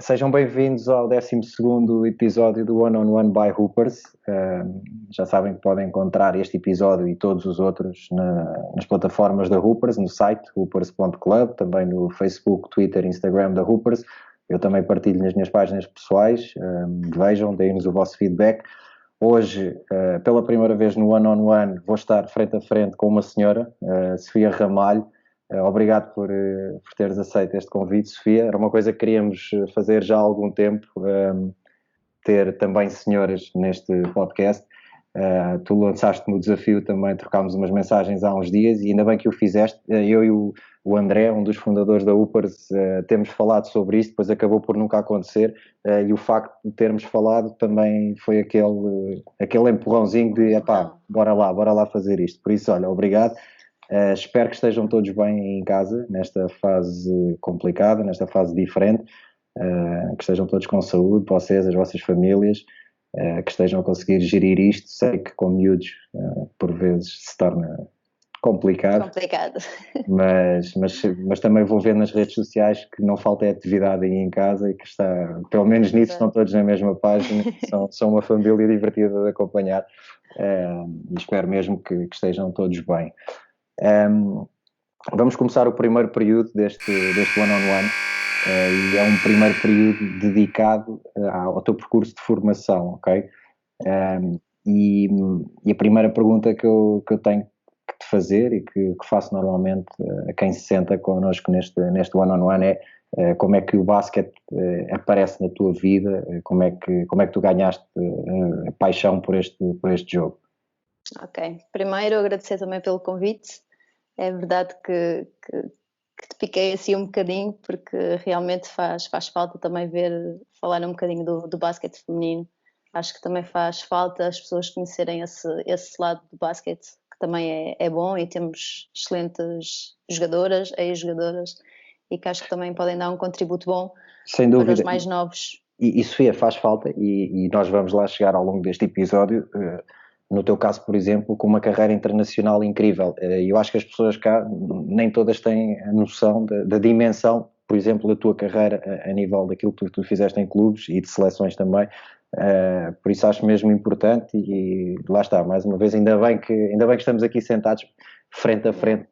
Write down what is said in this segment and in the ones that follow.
Sejam bem-vindos ao 12º episódio do One on One by Hoopers. Já sabem que podem encontrar este episódio e todos os outros nas plataformas da Hoopers, no site hoopers.club, também no Facebook, Twitter e Instagram da Hoopers. Eu também partilho nas minhas páginas pessoais. Vejam, deem-nos o vosso feedback. Hoje, pela primeira vez no One on One, vou estar frente a frente com uma senhora, Sofia Ramalho. Obrigado por teres aceito este convite, Sofia. Era uma coisa que queríamos fazer já há algum tempo, ter também senhoras neste podcast. Tu lançaste-me o desafio também, trocámos umas mensagens há uns dias e ainda bem que o fizeste. Eu e o André, um dos fundadores da Hoopers, temos falado sobre isto, depois acabou por nunca acontecer, e o facto de termos falado também foi aquele empurrãozinho de, bora lá fazer isto. Por isso, olha, obrigado. Espero que estejam todos bem em casa, nesta fase complicada, nesta fase diferente, que estejam todos com saúde, vocês, as vossas famílias, que estejam a conseguir gerir isto. Sei que com miúdos, por vezes, se torna complicado. Mas também vou ver nas redes sociais que não falta atividade aí em casa e que está, pelo menos nisso, estão todos na mesma página, são uma família divertida de acompanhar, e espero mesmo que estejam todos bem. Vamos começar o primeiro período deste one-on-one, e é um primeiro período dedicado ao teu percurso de formação, ok? E a primeira pergunta que eu tenho que te fazer e que faço normalmente a quem se senta connosco neste one-on-one é como é que o basquete aparece na tua vida, como é que tu ganhaste a paixão por este jogo? Ok, primeiro agradecer também pelo convite. É verdade que te piquei assim um bocadinho, porque realmente faz falta também falar um bocadinho do basquete feminino. Acho que também faz falta as pessoas conhecerem esse lado do basquete, que também é bom, e temos excelentes jogadoras, ex-jogadoras, e que acho que também podem dar um contributo bom. Sem dúvida. Para os mais novos. E Sofia, faz falta, e nós vamos lá chegar ao longo deste episódio. No teu caso, por exemplo, com uma carreira internacional incrível. Eu acho que as pessoas cá nem todas têm a noção da dimensão, por exemplo, da tua carreira a nível daquilo que tu fizeste em clubes e de seleções também. Por isso acho mesmo importante, e lá está, mais uma vez, ainda bem que estamos aqui sentados frente a frente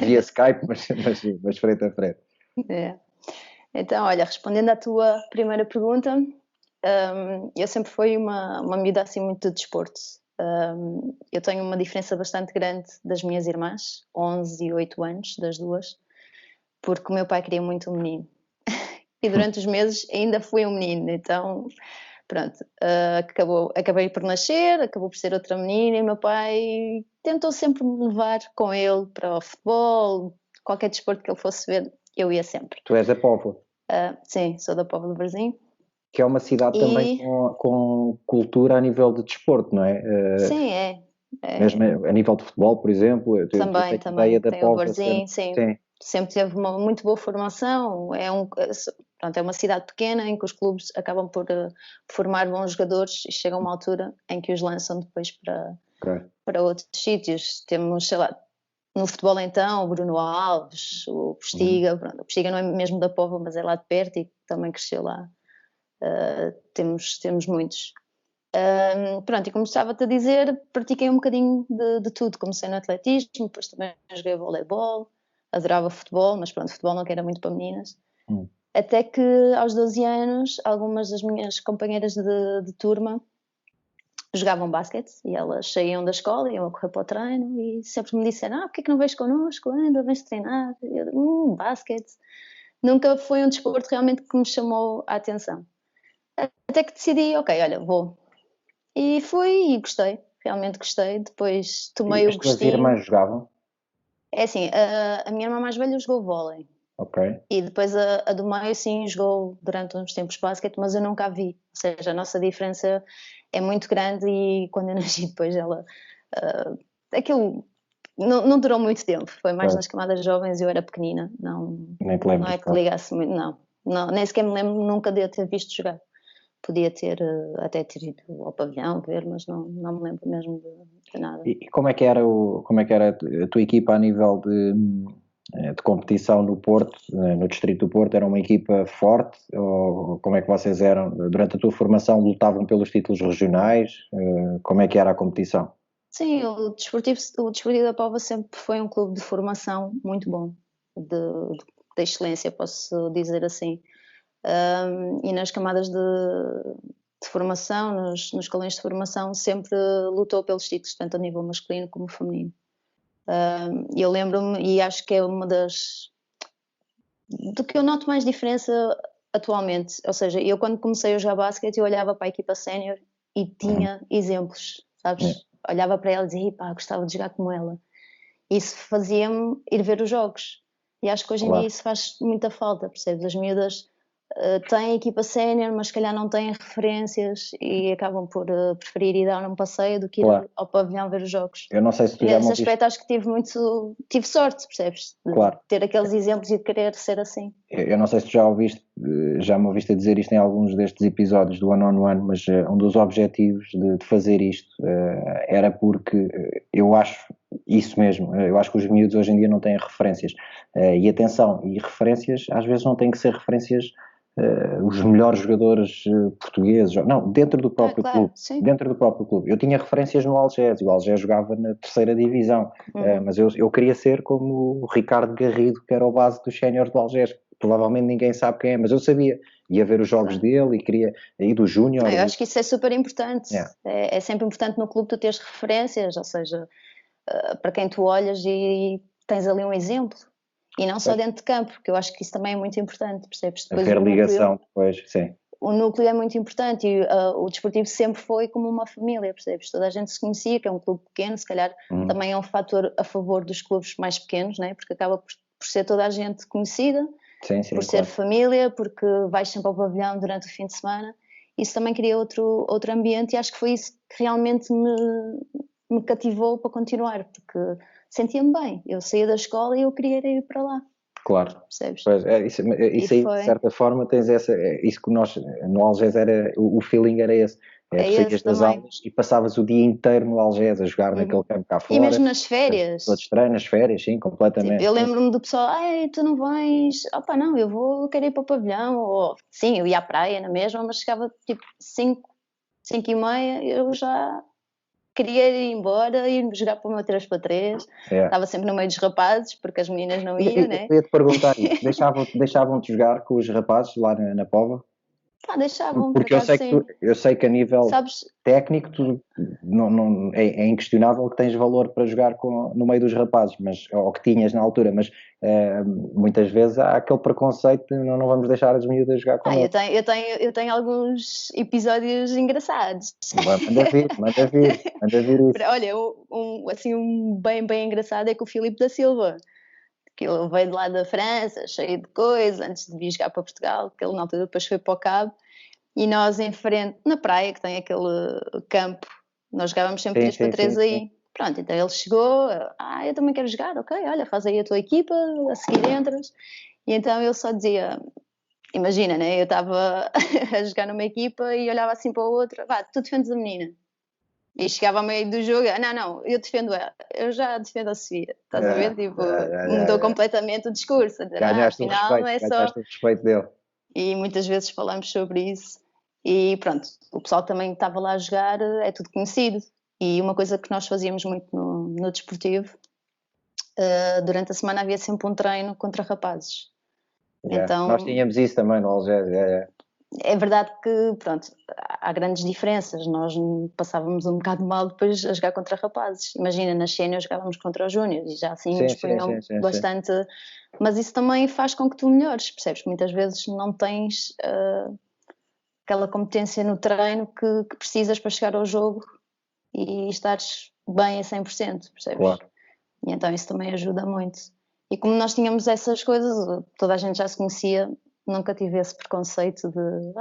via Skype, mas frente a frente. Então, olha, respondendo à tua primeira pergunta, eu sempre fui uma miúda assim muito de desporto. Eu tenho uma diferença bastante grande das minhas irmãs, 11 e 8 anos, das duas, porque o meu pai queria muito um menino. E durante os meses ainda fui um menino, então pronto, acabei por nascer, acabou por ser outra menina, e o meu pai tentou sempre me levar com ele para o futebol, qualquer desporto que ele fosse ver, eu ia sempre. Tu és da Póvoa? Sim, sou da Póvoa do Varzim. Que é uma cidade também com cultura a nível de desporto, não é? Sim, é. Mesmo a nível de futebol, por exemplo. Também. Tem o Varzim, sim. Sempre teve uma muito boa formação. É uma cidade pequena em que os clubes acabam por formar bons jogadores e chegam a uma altura em que os lançam depois para outros sítios. Temos, sei lá, no futebol então, o Bruno Alves, o Postiga. O Postiga não é mesmo da Póvoa, mas é lá de perto e também cresceu lá. Temos muitos. E como estava-te a dizer, pratiquei um bocadinho de tudo. Comecei no atletismo, depois também joguei voleibol, adorava futebol, mas pronto, futebol não era muito para meninas. Até que aos 12 anos, algumas das minhas companheiras de turma jogavam basquete, e elas saíam da escola, iam a correr para o treino, e sempre me disseram: porque é que não vens connosco? Anda, vens treinar. E eu, basquete. Nunca foi um desporto realmente que me chamou a atenção. Até que decidi, ok, olha, vou. E fui e gostei, realmente gostei. Depois tomei o gostinho. As tuas irmãs jogavam? É assim, a minha irmã mais velha jogou vôlei. Ok. E depois a do meio, sim, jogou durante uns tempos basquete, mas eu nunca a vi. Ou seja, a nossa diferença é muito grande, e quando eu nasci depois ela... aquilo não durou muito tempo. Foi mais nas camadas jovens, eu era pequenina. Não é que ligasse muito, não. Nem sequer me lembro nunca de eu ter visto jogar. Podia até ter ido ao pavilhão ver, mas não me lembro mesmo de nada. E como é que era a tua equipa a nível de competição no Porto, no distrito do Porto, era uma equipa forte, ou como é que vocês eram? Durante a tua formação lutavam pelos títulos regionais? Como é que era a competição? Sim, o Desportivo da Póvoa sempre foi um clube de formação muito bom, de excelência, posso dizer assim. E nas camadas de formação, nos escalões de formação, sempre lutou pelos títulos, tanto a nível masculino como feminino. Eu lembro-me, e acho que é uma das... do que eu noto mais diferença atualmente, ou seja, eu quando comecei a jogar basquete, eu olhava para a equipa sénior e tinha exemplos, sabes? Olhava para ela e dizia, pá, gostava de jogar como ela. Isso fazia-me ir ver os jogos. E acho que hoje em dia isso faz muita falta, percebes? As miúdas têm equipa sénior, mas se calhar não têm referências e acabam por preferir ir dar um passeio do que ir ao pavilhão ver os jogos. Eu não sei se tu já nesse aspecto acho que tive sorte, percebes? De ter aqueles exemplos e de querer ser assim. Eu não sei se tu já me ouviste a dizer isto em alguns destes episódios do One on One, mas um dos objetivos de fazer isto era porque eu acho isso mesmo, eu acho que os miúdos hoje em dia não têm referências. E atenção, e referências às vezes não têm que ser referências os melhores jogadores portugueses, não, dentro do próprio clube, dentro do próprio clube. Eu tinha referências no Algés, e o Algés jogava na terceira divisão, mas eu queria ser como o Ricardo Garrido, que era o base dos séniores do Algés. Provavelmente ninguém sabe quem é, mas eu sabia, ia ver os jogos dele e queria ir do Júnior. Eu acho que isso é super importante, é sempre importante no clube tu teres referências, ou seja, para quem tu olhas e tens ali um exemplo. E não só dentro de campo, porque eu acho que isso também é muito importante, percebes? Depois a ligação, depois, sim. O núcleo é muito importante e o Desportivo sempre foi como uma família, percebes? Toda a gente se conhecia, que é um clube pequeno, se calhar também é um fator a favor dos clubes mais pequenos, né? Porque acaba por ser toda a gente conhecida, por ser família, porque vais sempre ao pavilhão durante o fim de semana. Isso também cria outro ambiente e acho que foi isso que realmente me cativou para continuar, porque sentia-me bem. Eu saía da escola e eu queria ir para lá. Claro. Percebes? Pois, isso aí, de certa forma, tens isso que nós, no Algés, o feeling era esse. Tu saías das aulas e passavas o dia inteiro no Algés a jogar naquele campo cá fora. E mesmo nas férias. Todos estranhos, nas férias, sim, completamente. Tipo, eu lembro-me do pessoal, tu não vais, opa não, eu quero ir para o pavilhão, ou sim, eu ia à praia na mesma, mas chegava tipo 5h30, eu já queria ir embora, ir jogar para o meu 3x3, estava sempre no meio dos rapazes, porque as meninas não iam, né? Eu ia-te perguntar isso, deixavam-te jogar com os rapazes lá na Póvoa? Deixavam, porque eu sei que a nível técnico não, é inquestionável que tens valor para jogar no meio dos rapazes, ou que tinhas na altura, mas muitas vezes há aquele preconceito de não vamos deixar as miúdas jogar com eu tenho alguns episódios engraçados. Manda vir isso. Olha, um bem engraçado é com o Filipe da Silva, que ele veio de lá da França, cheio de coisa, antes de vir jogar para Portugal, que ele na altura depois foi para o Cabo, e nós em frente, na praia, que tem aquele campo, nós jogávamos sempre 3x3 aí. Sim. Pronto, então ele chegou, eu também quero jogar, ok, olha, faz aí a tua equipa, a seguir entras. E então ele só dizia, imagina, né, eu estava a jogar numa equipa e olhava assim para a outra, tu defendes a menina. E chegava ao meio do jogo, não, eu defendo ela, eu já defendo a Sofia, estás a ver? Tipo, mudou completamente o discurso, a dizer, afinal não é só... Ganhaste o respeito dele. E muitas vezes falamos sobre isso e pronto, o pessoal também estava lá a jogar, é tudo conhecido. E uma coisa que nós fazíamos muito no desportivo, durante a semana havia sempre um treino contra rapazes. Então, nós tínhamos isso também no Algés. É verdade que, pronto, há grandes diferenças. Nós passávamos um bocado mal depois a jogar contra rapazes. Imagina, na sénior jogávamos contra os júniores e já assim nos punham bastante... Mas isso também faz com que tu melhores, percebes? Muitas vezes não tens aquela competência no treino que precisas para chegar ao jogo e estares bem a 100%, percebes? Claro. E então isso também ajuda muito. E como nós tínhamos essas coisas, toda a gente já se conhecia, nunca tive esse preconceito de...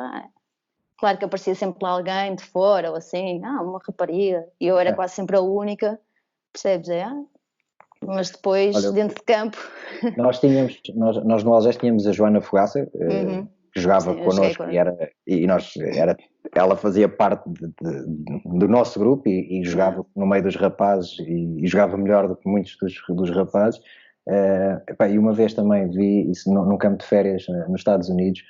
claro que aparecia sempre lá alguém de fora ou assim, uma rapariga, e eu era quase sempre a única, percebes? Mas depois, dentro de campo... Nós no Algés tínhamos a Joana Fogaça, que jogava connosco, ela fazia parte do nosso grupo e jogava no meio dos rapazes e jogava melhor do que muitos dos rapazes. E uma vez também vi isso num campo de férias nos Estados Unidos,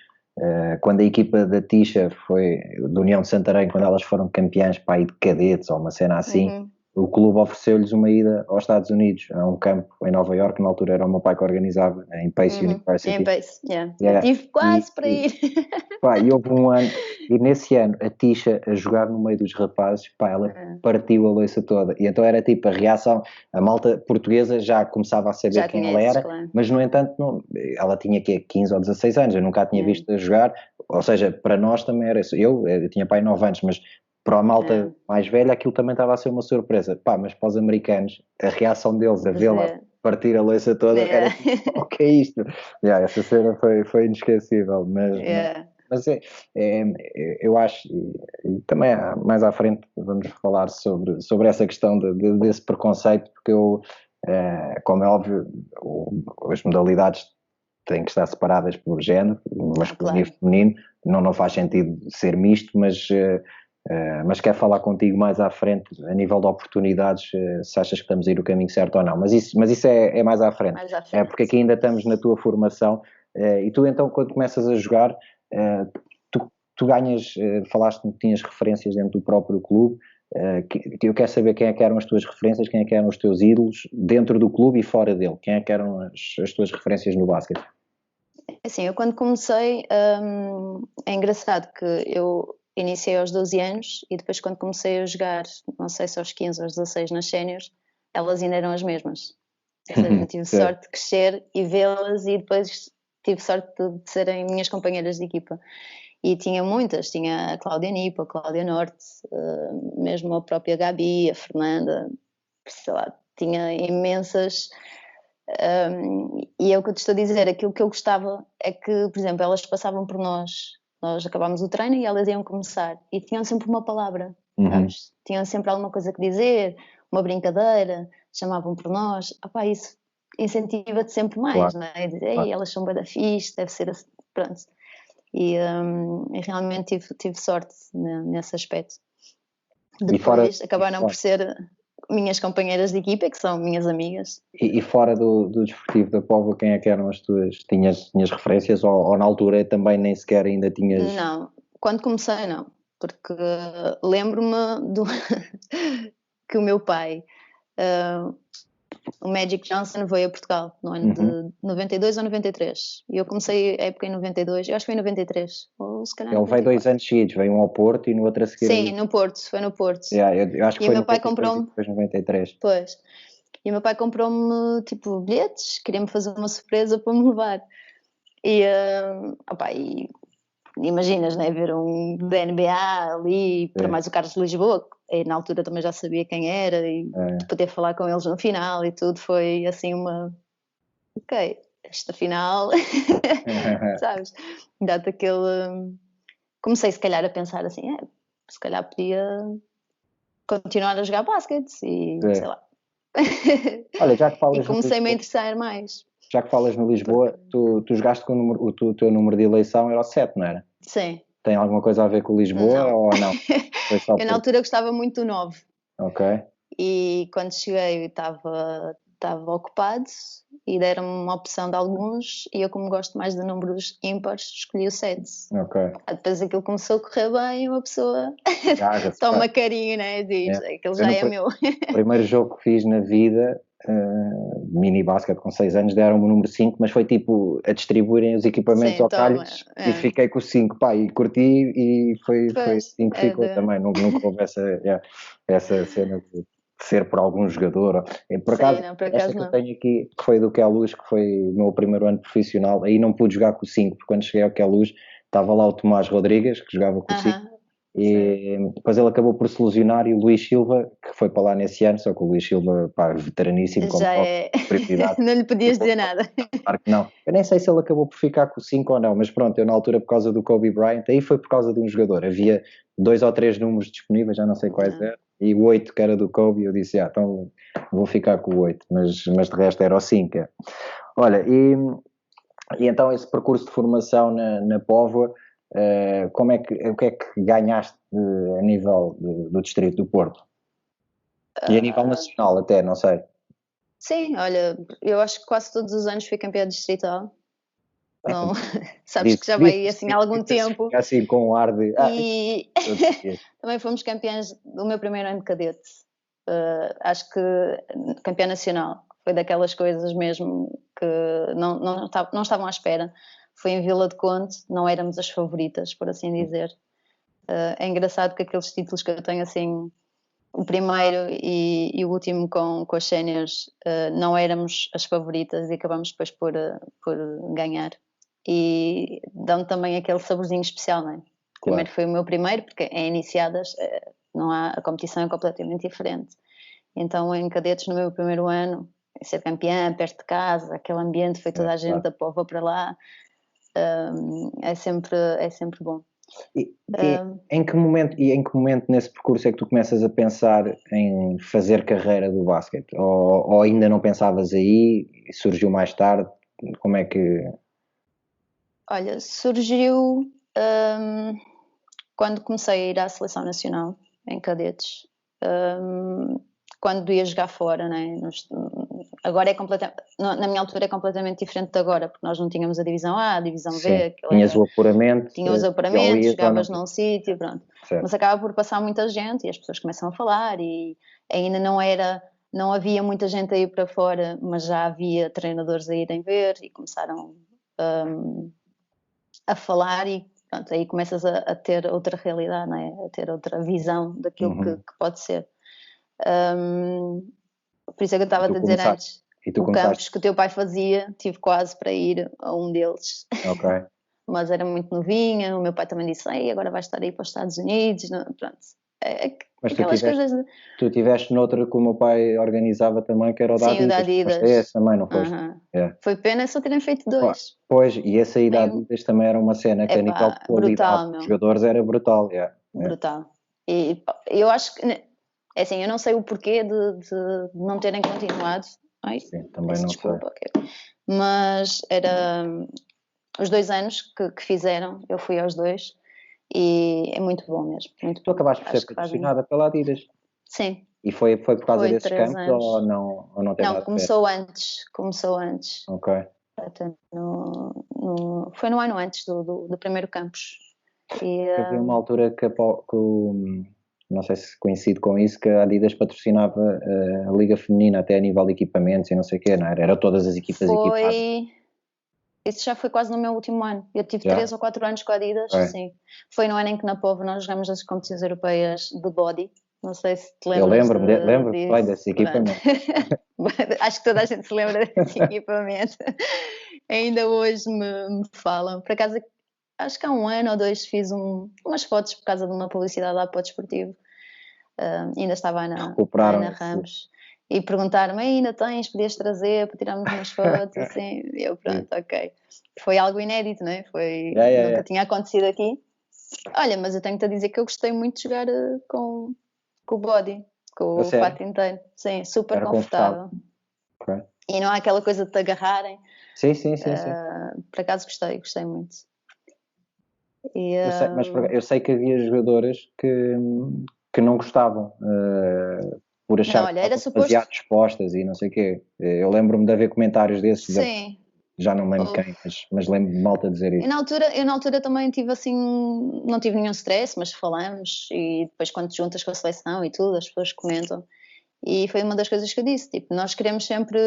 quando a equipa da Tisha foi, da União de Santarém, quando elas foram campeãs para ir de cadetes ou uma cena assim, o clube ofereceu-lhes uma ida aos Estados Unidos, a um campo em Nova Iorque, na altura era o meu pai que organizava, em Pace University. Em Pace, yeah. Eu tive quase para ir. E houve um ano, e nesse ano a Tisha a jogar no meio dos rapazes, ela partiu a louça toda, e então era tipo a reação, a malta portuguesa já começava a saber quem ela era, claro. Mas no entanto ela tinha 15 ou 16 anos, eu nunca a tinha visto a jogar, ou seja, para nós também era isso, eu tinha pai 9 anos, mas para a malta mais velha aquilo também estava a ser uma surpresa, mas para os americanos a reação deles a vê-la partir a louça toda era tipo, o que é isto? Essa cena foi inesquecível, mas eu acho, e também mais à frente vamos falar sobre essa questão desse preconceito, porque como é óbvio, as modalidades têm que estar separadas por género, masculino e feminino, não faz sentido ser misto, mas quero falar contigo mais à frente, a nível de oportunidades, se achas que estamos a ir o caminho certo ou não, mas isso é mais à frente. Porque aqui ainda estamos na tua formação, e tu então quando começas a jogar, tu ganhas, falaste-me que tinhas referências dentro do próprio clube, que eu quero saber quem é que eram as tuas referências, quem é que eram os teus ídolos dentro do clube e fora dele, quem é que eram as tuas referências no basquete? Assim, eu quando comecei, é engraçado que eu iniciei aos 12 anos e depois quando comecei a jogar, não sei se aos 15 ou aos 16 nas séniores, elas ainda eram as mesmas. Ou seja, eu tive sorte de crescer e vê-las e depois tive sorte de serem minhas companheiras de equipa. E tinha muitas, tinha a Cláudia Nipa, a Cláudia Norte, mesmo a própria Gabi, a Fernanda, sei lá, tinha imensas. E é o que eu te estou a dizer, aquilo que eu gostava é que, por exemplo, elas passavam por nós acabámos o treino e elas iam começar e tinham sempre uma palavra, sabes? Tinham sempre alguma coisa que dizer, uma brincadeira, chamavam por nós, isso incentiva-te sempre mais, não é? Dizer, elas são bué da fixe, deve ser assim, pronto. E realmente tive sorte nesse aspecto. Depois acabaram por ser minhas companheiras de equipa, que são minhas amigas. E fora do Desportivo da Póvoa, quem é que eram as tuas? Tinhas referências ou na altura também nem sequer ainda tinhas? Não, quando comecei não, porque lembro-me que o meu pai, o Magic Johnson, veio a Portugal no ano de 92 ou 93 e eu comecei a época em 92, eu acho que foi em 93 ou se calhar ele veio 2 anos seguidos, veio um ao Porto e no outro a seguir. Sim, no Porto, foi no Porto. Eu acho que e foi o meu pai comprou-me depois 93. Pois, e o meu pai comprou-me tipo bilhetes, queria-me fazer uma surpresa para me levar e imaginas, né, ver um da NBA ali, para mais o Carlos de Lisboa, que na altura também já sabia quem era e poder falar com eles no final e tudo, foi assim esta final, sabes, dá-te aquele... Comecei se calhar a pensar assim, se calhar podia continuar a jogar basquete e sei lá. Olha, já que falas e comecei-me a interessar mais. Já que falas no Lisboa, tu jogaste com o teu número de eleição era o 7, não era? Sim. Tem alguma coisa a ver com Lisboa ou não? Foi só eu na altura gostava muito do 9. Ok. E quando cheguei estava ocupado e deram-me uma opção de alguns e eu, como gosto mais de números ímpares, escolhi o 7. Ok. Depois aquilo começou a correr bem, uma pessoa toma carinho, né? Diz, aquilo já é meu. O primeiro jogo que fiz na vida, mini basquete com 6 anos, deram-me o número 5, mas foi tipo a distribuírem os equipamentos ao calho e fiquei com o 5, e curti e foi assim que ficou também, nunca houve essa cena de ser por algum jogador. Por acaso, esta que eu tenho aqui, que foi do Queluz, que foi o meu primeiro ano profissional, aí não pude jogar com o 5, porque quando cheguei ao Queluz estava lá o Tomás Rodrigues, que jogava com o 5, e depois ele acabou por se lesionar e o Luís Silva, que foi para lá nesse ano, só que o Luís Silva, veteraníssimo, já não lhe podias dizer nada. Claro que não. Eu nem sei se ele acabou por ficar com o 5 ou não, mas pronto, eu na altura, por causa do Kobe Bryant, aí foi por causa de um jogador, havia 2 ou 3 números disponíveis, já não sei quais eram, e o 8 que era do Kobe, eu disse, então vou ficar com o 8, mas de resto era o 5. Olha, e então esse percurso de formação na Póvoa, o que é que ganhaste a nível do Distrito do Porto? E a nível nacional até, não sei. Sim, olha, eu acho que quase todos os anos fui campeã distrital. Não, sabes que já vai assim há algum tempo. Assim com o ar de... E também fomos campeãs do meu primeiro ano de cadete. Acho que campeã nacional. Foi daquelas coisas mesmo que não estavam à espera. Foi em Vila de Conde, não éramos as favoritas, por assim dizer. É engraçado que aqueles títulos que eu tenho assim, o primeiro e o último com as séniores, não éramos as favoritas e acabamos depois por ganhar. E dão também aquele saborzinho especial, não é? Claro. Primeiro foi o meu primeiro, porque em iniciadas não há, a competição é completamente diferente. Então em cadetes no meu primeiro ano, ser campeã, perto de casa, aquele ambiente, foi toda a gente da Póvoa para lá, é sempre bom. Em que momento nesse percurso é que tu começas a pensar em fazer carreira do basquete? Ou ainda não pensavas aí e surgiu mais tarde? Como é que... Olha, surgiu quando comecei a ir à seleção nacional em cadetes, quando ia jogar fora, né? Agora é completamente, na minha altura é completamente diferente de agora, porque nós não tínhamos a divisão A, a divisão B. Tinhas o apuramento. Tinhas o apuramento, jogavas num sítio, pronto. Certo. Mas acaba por passar muita gente e as pessoas começam a falar e ainda não havia muita gente a ir para fora, mas já havia treinadores a irem ver e começaram a falar e pronto, aí começas a ter outra realidade, não é? A ter outra visão daquilo que pode ser. Por isso é que eu estava a dizer antes, o campus que o teu pai fazia, tive quase para ir a um deles. Ok. Mas era muito novinha, o meu pai também disse, agora vais estar aí para os Estados Unidos, não? Pronto. Mas tu estiveste noutra que o meu pai organizava também, que era o da Adidas. Sim, o da Adidas. Esse também, não foste? Foi pena só terem feito 2. Pois, e esse aí da Adidas também era uma cena que a nível de qualidade dos jogadores era brutal. Brutal. E eu acho que, é assim, eu não sei o porquê de não terem continuado. Sim, também não desculpa, sei. Mas era os 2 anos que fizeram, eu fui aos 2 e é muito bom mesmo. Muito tu acabaste por ser patrocinada pela Adidas? Sim. E foi por causa desses campos ou não tem nada a ver? Começou antes. Ok. Foi no ano antes do primeiro campus. Havia uma altura que não sei se coincide com isso, que a Adidas patrocinava a Liga Feminina até a nível de equipamentos e não sei o quê, não era? Era todas as equipas equipadas. Isso já foi quase no meu último ano. Eu tive 3 ou 4 anos com a Adidas, sim. Foi no ano em que na Póvoa nós jogamos as competições europeias de body. Não sei se te lembras. Eu lembro bem desse equipamento. Acho que toda a gente se lembra desse equipamento. Ainda hoje me falam. Por acaso, acho que há 1 ano ou 2 fiz umas fotos por causa de uma publicidade lá para o desportivo. Ainda estava a Ana Ramos. E perguntaram-me, ainda tens, podias trazer para tirarmos umas fotos, assim, e eu pronto, ok. Foi algo inédito, não é? Nunca tinha acontecido aqui. Olha, mas eu tenho-te a dizer que eu gostei muito de jogar com o body, com o fato inteiro. Sim, super confortável. Okay. E não há aquela coisa de te agarrarem. Sim. Por acaso gostei muito. Eu sei que havia jogadoras que não gostavam por achar que estavam demasiado expostas e não sei o quê. Eu lembro-me de haver comentários desses. Sim. Já não lembro quem, mas lembro-me de malta dizer isso. Eu na altura também tive assim, não tive nenhum stress, mas falamos e depois quando te juntas com a seleção e tudo, as pessoas comentam. E foi uma das coisas que eu disse, tipo, nós queremos sempre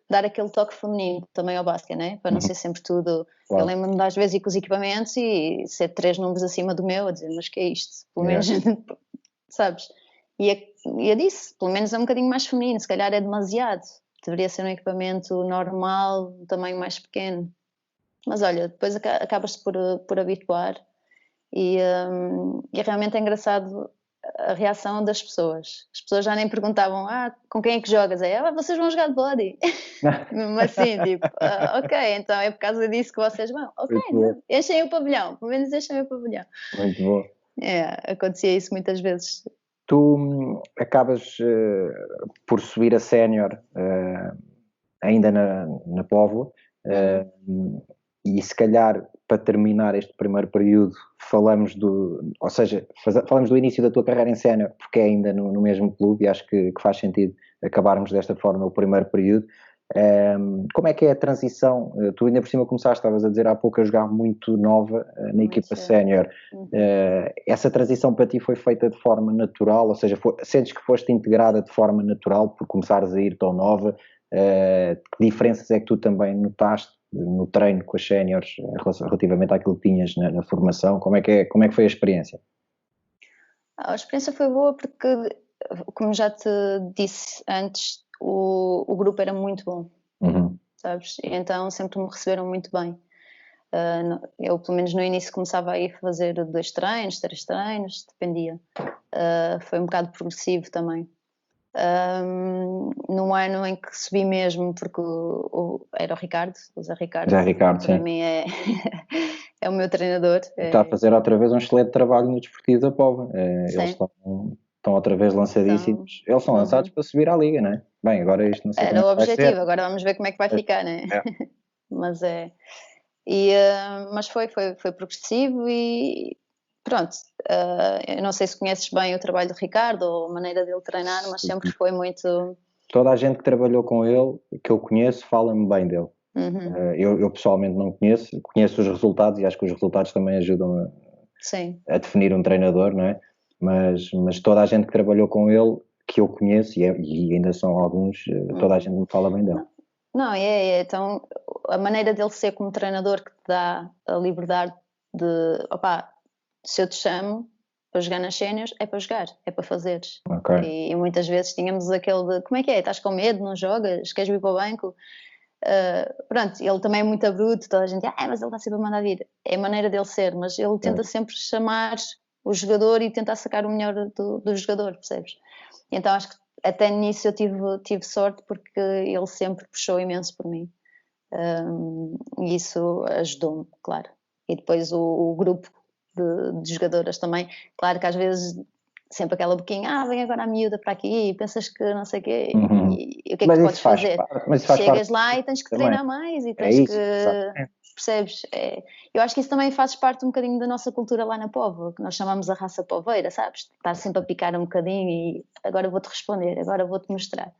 dar aquele toque feminino também ao basquete, né? Para não ser sempre tudo. Claro. Eu lembro-me de às vezes ir com os equipamentos e ser 3 números acima do meu, a dizer, mas que é isto? Pelo menos, sabes? E eu disse, pelo menos é um bocadinho mais feminino, se calhar é demasiado. Deveria ser um equipamento normal, um tamanho mais pequeno. Mas olha, depois acabas-te por habituar e realmente é engraçado a reação das pessoas. As pessoas já nem perguntavam, com quem é que jogas? Vocês vão jogar de body. Mesmo assim, tipo, ok, então é por causa disso que vocês vão. Ok, então, enchem o pavilhão, pelo menos enchem o pavilhão. Muito bom. Acontecia isso muitas vezes. Tu acabas por subir a sénior ainda na Póvoa e se calhar para terminar este primeiro período falamos falamos do início da tua carreira em sénior, porque é ainda no mesmo clube e acho que faz sentido acabarmos desta forma o primeiro período. Como é que é a transição? Tu ainda por cima começaste, estavas a dizer há pouco, a jogar muito nova na equipa sénior. Essa transição para ti foi feita de forma natural, ou seja, sentes que foste integrada de forma natural por começares a ir tão nova? Que diferenças é que tu também notaste no treino com as séniores relativamente àquilo que tinhas na formação? Como é que foi a experiência? A experiência foi boa porque, como já te disse antes, o grupo era muito bom, sabes? E então sempre me receberam muito bem. Eu, pelo menos no início, começava a ir fazer 2 treinos, 3 treinos, dependia. Foi um bocado progressivo também. Num ano em que subi mesmo, porque era o Ricardo, o Zé Ricardo, para sim. Mim é o meu treinador. Está a fazer outra vez um excelente trabalho no Desportivo da Póvoa. Eles estão outra vez lançadíssimos. Eles são lançados para subir à Liga, não é? Bem, agora isto não sei era o objetivo, agora vamos ver como é que vai ficar, não é? Mas mas foi progressivo e pronto. Eu não sei se conheces bem o trabalho do Ricardo ou a maneira dele treinar, mas sempre foi muito... Toda a gente que trabalhou com ele, que eu conheço, fala-me bem dele. Eu pessoalmente não conheço os resultados e acho que os resultados também ajudam a definir um treinador, não é? Mas toda a gente que trabalhou com ele, que eu conheço, e ainda são alguns, toda a gente me fala bem dele. Não, então a maneira dele ser como treinador que te dá a liberdade de, se eu te chamo para jogar nas séniores, é para jogar, é para fazeres. E muitas vezes tínhamos aquele de, como é que é? Estás com medo, não jogas? Queres vir para o banco? Pronto, ele também é muito bruto, toda a gente, mas ele está sempre a mandar vir. É a maneira dele ser, mas ele tenta sempre chamar o jogador e tentar sacar o melhor do jogador, percebes? Então acho que até nisso eu tive sorte porque ele sempre puxou imenso por mim. E isso ajudou-me, claro. E depois o grupo de jogadoras também, claro que às vezes sempre aquela boquinha, vem agora a miúda para aqui e pensas que não sei o quê, e o que é que tu podes fazer? Chegas lá e tens que treinar mais e tens que... Percebes? Eu acho que isso também faz parte um bocadinho da nossa cultura lá na Póvoa, que nós chamamos a raça poveira, sabes? Estar sempre a picar um bocadinho e agora vou-te responder, agora vou-te mostrar.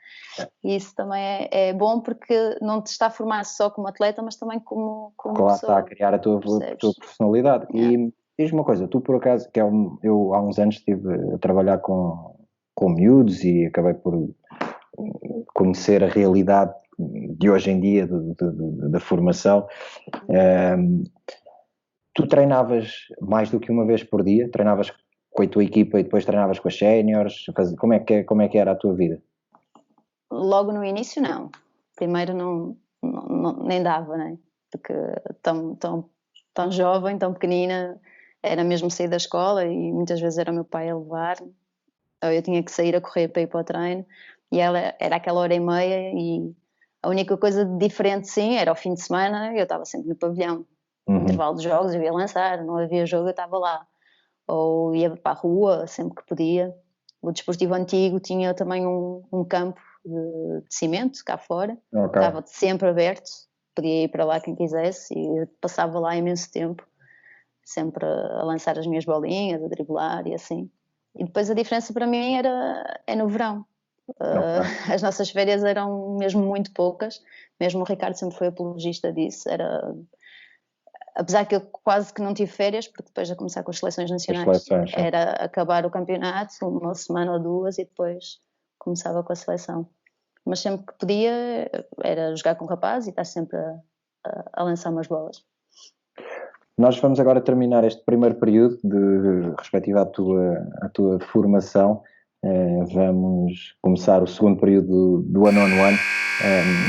E isso também é bom porque não te está a formar só como atleta, mas também como pessoa. Está a criar a tua personalidade. E diz-me uma coisa, tu por acaso, eu há uns anos estive a trabalhar com miúdos e acabei por conhecer a realidade de hoje em dia da formação. Tu treinavas mais do que uma vez por dia? Treinavas com a tua equipa e depois treinavas com as séniores? Como é que era a tua vida? Logo no início não. Primeiro não nem dava, né? Porque tão jovem, tão pequenina, era mesmo sair da escola e muitas vezes era o meu pai a levar-me. Ou eu tinha que sair a correr para ir para o treino e ela era aquela hora e meia e a única coisa diferente sim era ao fim de semana eu estava sempre no pavilhão. No intervalo de jogos eu ia lançar, não havia jogo eu estava lá. Ou ia para a rua sempre que podia. O Desportivo Antigo tinha também um campo de cimento cá fora, estava sempre aberto, podia ir para lá quem quisesse e eu passava lá imenso tempo, sempre a lançar as minhas bolinhas, a driblar e assim. E depois a diferença para mim é no verão. As nossas férias eram mesmo muito poucas, mesmo o Ricardo sempre foi apologista disso, apesar que eu quase que não tive férias, porque depois de começar com as seleções nacionais era acabar o campeonato, uma semana ou 2 e depois começava com a seleção. Mas sempre que podia era jogar com o rapaz e estar sempre a lançar umas bolas. Nós vamos agora terminar este primeiro período respectivo à tua formação. Vamos começar o segundo período do one-on-one.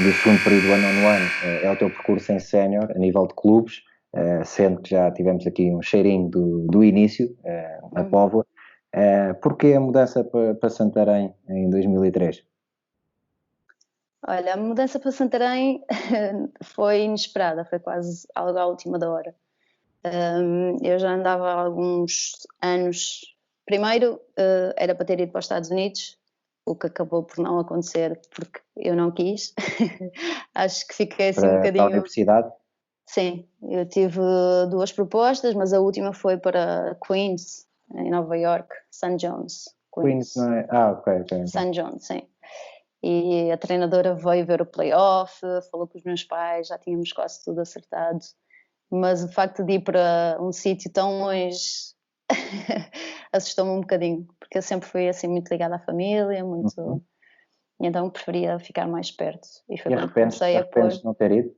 O segundo período do one-on-one é o teu percurso em sénior a nível de clubes, sendo que já tivemos aqui um cheirinho do início, na Póvoa. Porquê a mudança para Santarém em 2003? Olha, a mudança para Santarém foi inesperada, foi quase algo à última da hora. Eu já andava há alguns anos. Primeiro era para ter ido para os Estados Unidos, o que acabou por não acontecer porque eu não quis. Acho que fiquei assim um bocadinho... Para a universidade? Sim, eu tive 2 propostas, mas a última foi para Queens, em Nova York, St. John's. Queens não é? Ok. St. John's, sim. e a treinadora veio ver o play-off, falou com os meus pais, já tínhamos quase tudo acertado, mas o facto de ir para um sítio tão longe assustou-me um bocadinho, porque eu sempre fui assim muito ligada à família, muito... E então preferia ficar mais perto. E foi quando comecei a pôr... de não ter ido?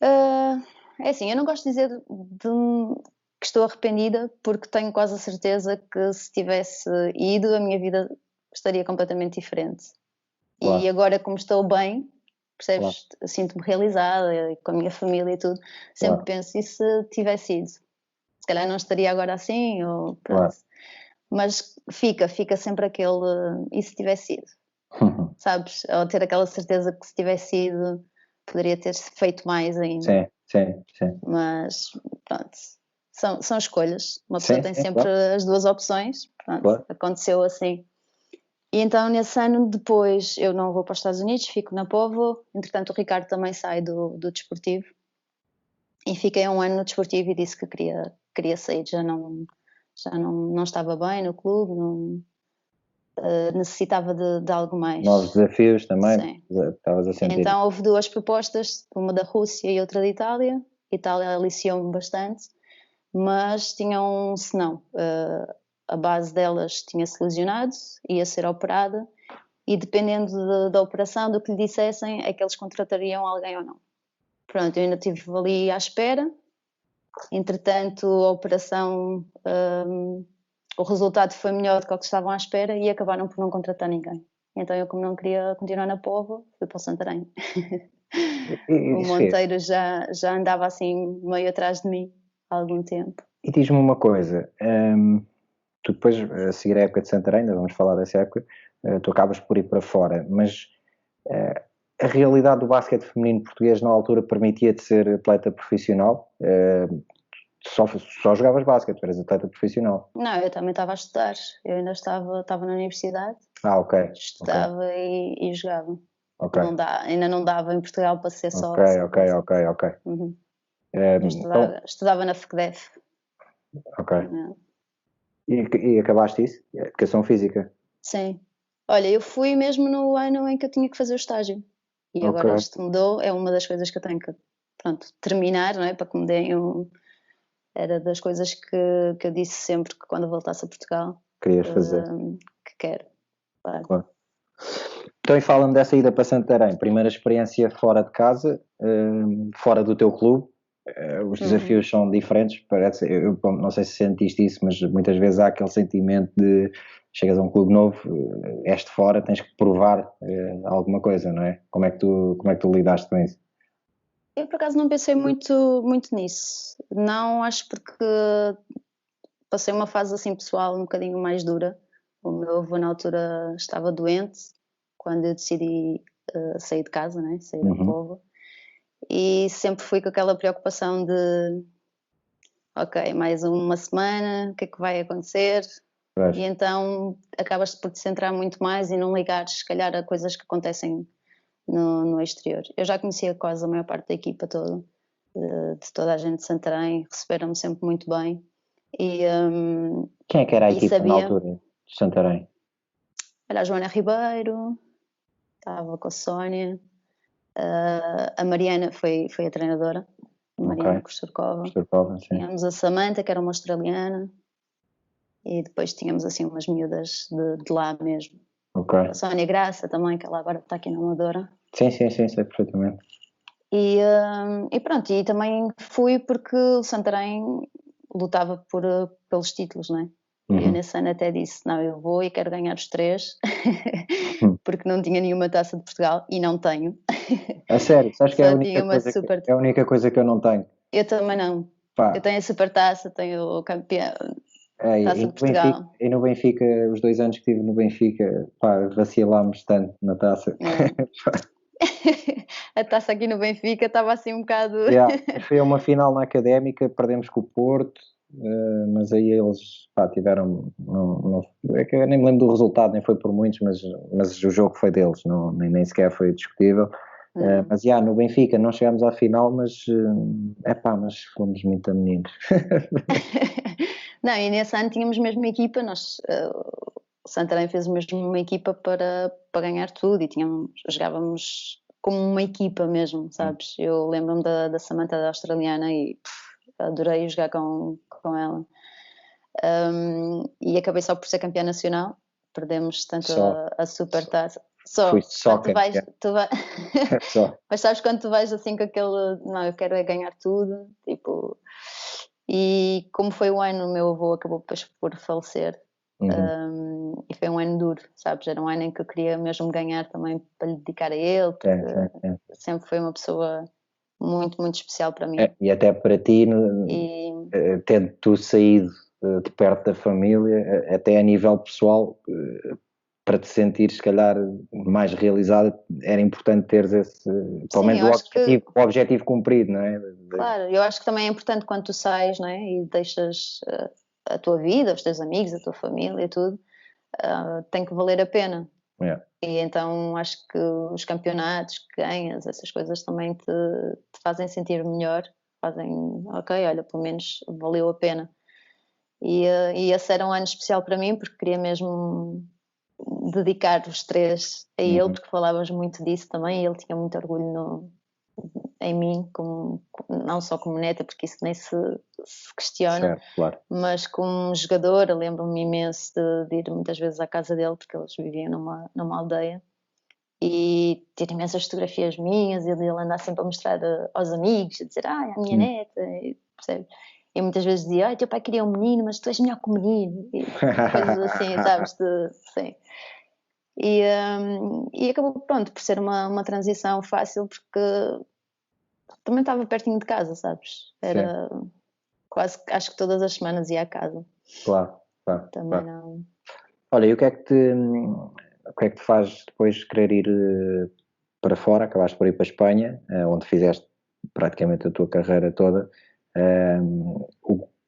É assim, eu não gosto de dizer que estou arrependida, porque tenho quase a certeza que se tivesse ido a minha vida estaria completamente diferente. Claro. E agora, como estou bem, percebes, claro, sinto-me realizada com a minha família e tudo, sempre claro, penso, e se tivesse ido? Se calhar não estaria agora assim, ou pronto. Claro. Mas fica sempre aquele, e se tivesse ido? Sabes? Ou ter aquela certeza que se tivesse ido poderia ter feito mais ainda. Sim. Mas pronto, são escolhas. Uma pessoa tem sempre claro, as duas opções. Pronto, claro, aconteceu assim. E então nesse ano depois eu não vou para os Estados Unidos, fico na Póvoa. Entretanto o Ricardo também sai do desportivo. E fiquei um ano no desportivo e disse que queria sair, já não estava bem no clube, necessitava de algo mais. Novos desafios também. Estavas a sentir. Então houve duas propostas, uma da Rússia e outra da Itália. Itália aliciou-me bastante, mas tinha um senão. A base delas tinha-se lesionado, ia ser operada, e dependendo da operação, do que lhe dissessem, é que eles contratariam alguém ou não. Pronto, eu ainda estive ali à espera. Entretanto, a operação, o resultado foi melhor do que o que estavam à espera e acabaram por não contratar ninguém. Então eu, como não queria continuar na Póvoa, fui para o Santarém. O Monteiro já andava assim meio atrás de mim há algum tempo. E diz-me uma coisa, tu depois, a seguir a época de Santarém, ainda vamos falar dessa época, tu acabas por ir para fora, mas a realidade do basquete feminino português na altura permitia-te ser atleta profissional? Só jogavas basquete, eras atleta profissional? Não, eu também estava a estudar, eu ainda estava na universidade. Ok. Estudava e jogava. Okay. Ainda não dava em Portugal para ser só. Ok. Uhum. Estudava na FECDEF. Ok. E acabaste isso? Educação física? Sim. Olha, eu fui mesmo no ano em que eu tinha que fazer o estágio. E agora isto mudou, é uma das coisas que eu tenho que, terminar, não é? Para que me deem Era das coisas que eu disse sempre que quando voltasse a Portugal... Querias fazer. Que quero. Claro. Então, e fala-me dessa ida para Santarém. Primeira experiência fora de casa, fora do teu clube. Os desafios são diferentes, parece. Eu não sei se sentiste isso, mas muitas vezes há aquele sentimento de chegas a um clube novo, és de fora, tens que provar alguma coisa, não é? Como é que tu lidaste com isso? Eu por acaso não pensei muito nisso. Não, acho porque passei uma fase assim pessoal um bocadinho mais dura. O meu avô na altura estava doente quando eu decidi sair de casa, né? Sair da Póvoa. E sempre fui com aquela preocupação de ok, mais uma semana, o que é que vai acontecer? E então acabas por te centrar muito mais e não ligares, se calhar, a coisas que acontecem no exterior. Eu já conhecia quase a maior parte da equipa toda, de toda a gente de Santarém, receberam-me sempre muito bem. E, quem é que era a equipa na altura de Santarém? Era a Joana Ribeiro, estava com a Sónia, a Mariana foi a treinadora, a Mariana Kosterkova. Tínhamos a Samantha, que era uma australiana, e depois tínhamos assim umas miúdas de lá mesmo. A Sónia Graça também, que ela agora está aqui na Amadora. Sim, sei perfeitamente. E pronto, e também fui porque o Santarém lutava pelos títulos, não é? E eu nesse ano até disse, não, eu vou e quero ganhar os 3, porque não tinha nenhuma taça de Portugal, e não tenho. A sério, sabes que é a única coisa que eu não tenho? Eu também não. Pá. Eu tenho a super taça, tenho o campeão, taça de Portugal. E no Benfica, os 2 anos que estive no Benfica, pá, vacilámos tanto na taça. A taça aqui no Benfica estava assim um bocado... Foi uma final na Académica, perdemos com o Porto, mas aí eles tiveram... é que eu nem me lembro do resultado, nem foi por muitos, mas o jogo foi deles, nem sequer foi discutível. Mas no Benfica não chegámos à final, mas fomos muito meninos. Não, e nesse ano tínhamos mesmo equipa, nós Santarém fez mesmo uma equipa para ganhar tudo e jogávamos como uma equipa mesmo, sabes? Eu lembro-me da Samantha da australiana e adorei jogar com ela. E acabei só por ser campeã nacional, perdemos tanto a Supertaça. Fui só campeã. Mas sabes quando tu vais assim com aquele, não, eu quero é ganhar tudo, tipo, e como foi o ano, o meu avô acabou depois por falecer. E foi um ano duro, sabes? Era um ano em que eu queria mesmo ganhar também para lhe dedicar a ele, porque sempre foi uma pessoa muito, muito especial para mim. E até para ti, tendo tu saído de perto da família, até a nível pessoal, para te sentir se calhar mais realizada, era importante teres esse, pelo menos o objetivo cumprido, não é? Claro, eu acho que também é importante quando tu sais, não é? E deixas a tua vida, os teus amigos, a tua família, tudo, tem que valer a pena. E então acho que os campeonatos que ganhas, essas coisas também te fazem sentir melhor, fazem, ok, olha, pelo menos valeu a pena. E esse era um ano especial para mim, porque queria mesmo dedicar os 3 a ele, porque falávamos muito disso também, e ele tinha muito orgulho em mim, não só como neta, porque isso nem se questiona, certo, claro. Mas como jogador, eu lembro-me imenso de ir muitas vezes à casa dele, porque eles viviam numa aldeia, e ter imensas fotografias minhas, e ele andar sempre a mostrar aos amigos, a dizer, a minha neta, percebe? E muitas vezes dizia, teu pai queria um menino, mas tu és melhor que um menino, e coisas assim, sabes? Sim. E acabou, pronto, por ser uma transição fácil, porque também estava pertinho de casa, sabes? Era quase, acho que todas as semanas ia à casa. Claro. Também não. Olha, e o que é que te faz depois querer ir para fora? Acabaste por ir para a Espanha, onde fizeste praticamente a tua carreira toda.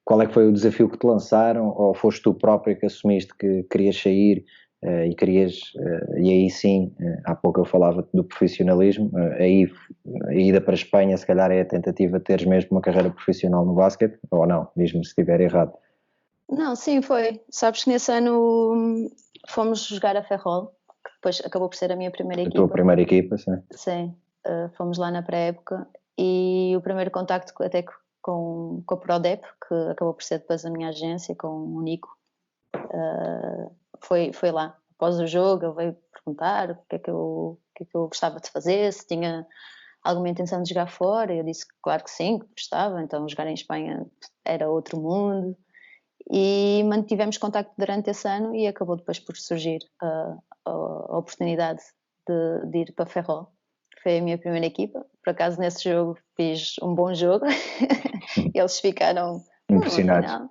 Qual é que foi o desafio que te lançaram? Ou foste tu próprio que assumiste que querias sair e aí sim, há pouco eu falava do profissionalismo, a ida para a Espanha se calhar é a tentativa de teres mesmo uma carreira profissional no basquete, ou não? Diz-me se estiver errado. Não, sim, foi. Sabes que nesse ano fomos jogar a Ferrol, que depois acabou por ser a minha primeira equipa. A tua primeira equipa, sim. Sim, fomos lá na pré-época e o primeiro contacto até com a Prodep, que acabou por ser depois a minha agência, com o Nico, foi lá. Após o jogo ele veio perguntar o que é que eu gostava de fazer, se tinha alguma intenção de jogar fora. Eu disse que claro que sim, que gostava, então jogar em Espanha era outro mundo. E mantivemos contacto durante esse ano e acabou depois por surgir a oportunidade de ir para Ferrol. Foi a minha primeira equipa. Por acaso nesse jogo fiz um bom jogo. Eles ficaram impressionados.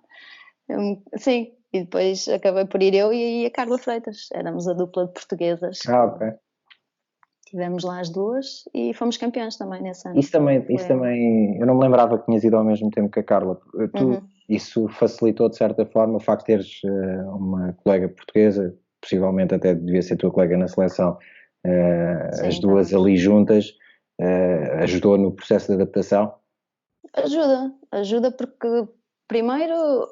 Sim, e depois acabei por ir eu e a Carla Freitas. Éramos a dupla de portuguesas. Ok. Tivemos lá as duas e fomos campeões também nesse ano. Isso também, eu não me lembrava que tinhas ido ao mesmo tempo que a Carla. Isso facilitou de certa forma o facto de teres uma colega portuguesa, possivelmente até devia ser tua colega na seleção, sim, as duas ali juntas, ajudou no processo de adaptação? Ajuda porque primeiro,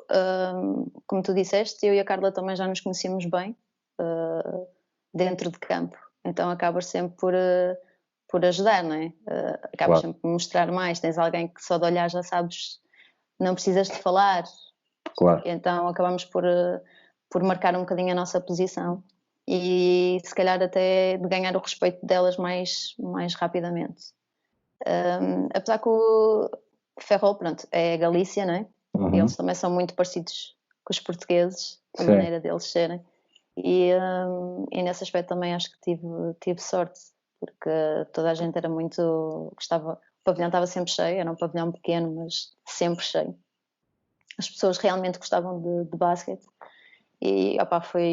como tu disseste, eu e a Carla também já nos conhecíamos bem dentro de campo. Então acabas sempre por ajudar, não é? Acabas sempre por mostrar mais. Tens alguém que só de olhar já sabes, não precisas de falar. Claro. Então acabamos por marcar um bocadinho a nossa posição e se calhar até de ganhar o respeito delas mais rapidamente. Apesar que o Ferrol, pronto, é Galícia, não é? E eles também são muito parecidos com os portugueses, a maneira deles serem. E nesse aspecto também acho que tive sorte, porque toda a gente era muito... o pavilhão estava sempre cheio, era um pavilhão pequeno, mas sempre cheio. As pessoas realmente gostavam de basquete e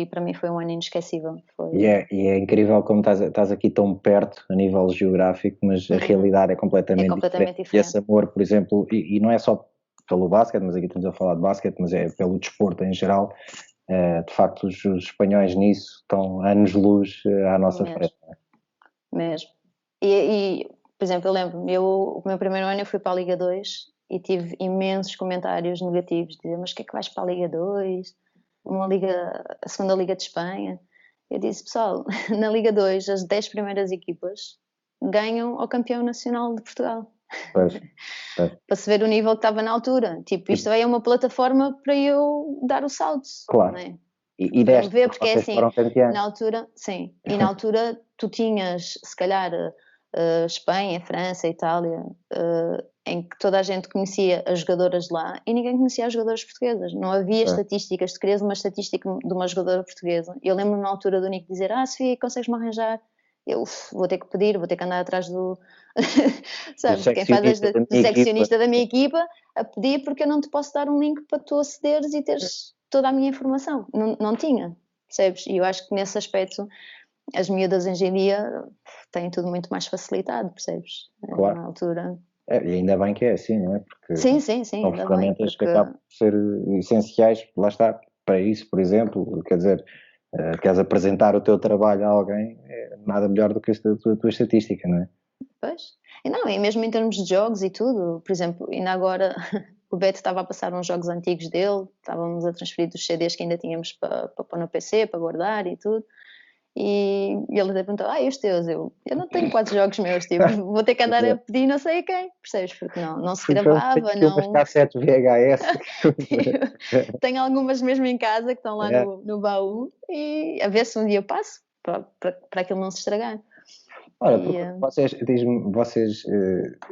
para mim foi um ano inesquecível. E é incrível como estás aqui tão perto a nível geográfico, mas a realidade é completamente diferente. E esse amor, por exemplo, e não é só pelo basquete, mas aqui estamos a falar de basquete, mas é pelo desporto em geral. De facto, os espanhóis nisso estão anos-luz à nossa frente. Mesmo. E, por exemplo, eu lembro-me, o meu primeiro ano eu fui para a Liga 2 e tive imensos comentários negativos, dizer, mas o que é que vais para a Liga 2? a segunda Liga de Espanha. Eu disse, pessoal, na Liga 2 as 10 primeiras equipas ganham ao campeão nacional de Portugal. Pois. Para se ver o nível que estava na altura. Tipo, isto é uma plataforma para eu dar o salto. Claro. Não é? E deste, ver, porque é assim, na altura, sim, e na altura tu tinhas, se calhar, Espanha, França, Itália, em que toda a gente conhecia as jogadoras de lá e ninguém conhecia as jogadoras portuguesas. Não havia estatísticas. Se querias uma estatística de uma jogadora portuguesa, eu lembro-me na altura do Nico dizer: Sofia, consegues-me arranjar? Eu vou ter que pedir, vou ter que andar atrás do sabes, quem faz do seccionista da minha equipa a pedir, porque eu não te posso dar um link para tu acederes e teres toda a minha informação. Não tinha, percebes? E eu acho que nesse aspecto as miúdas hoje em dia têm tudo muito mais facilitado, percebes? Claro. Na altura. E ainda bem que é assim, não é? Porque sim, são ferramentas que acabam por ser essenciais, lá está, para isso, por exemplo, quer dizer, queres apresentar o teu trabalho a alguém, é nada melhor do que a tua estatística, não é? Pois, e mesmo em termos de jogos e tudo, por exemplo, ainda agora o Beto estava a passar uns jogos antigos dele, estávamos a transferir dos CDs que ainda tínhamos para pôr no PC, para guardar e tudo, e ele até perguntou, e os teus? Eu não tenho 4 jogos meus, tipo, vou ter que andar a pedir não sei a quem, percebes? Porque não se gravava, não... umas cassetes VHS. Tenho algumas mesmo em casa que estão lá no baú, e a ver se um dia eu passo, para aquilo não se estragar. Olha, vocês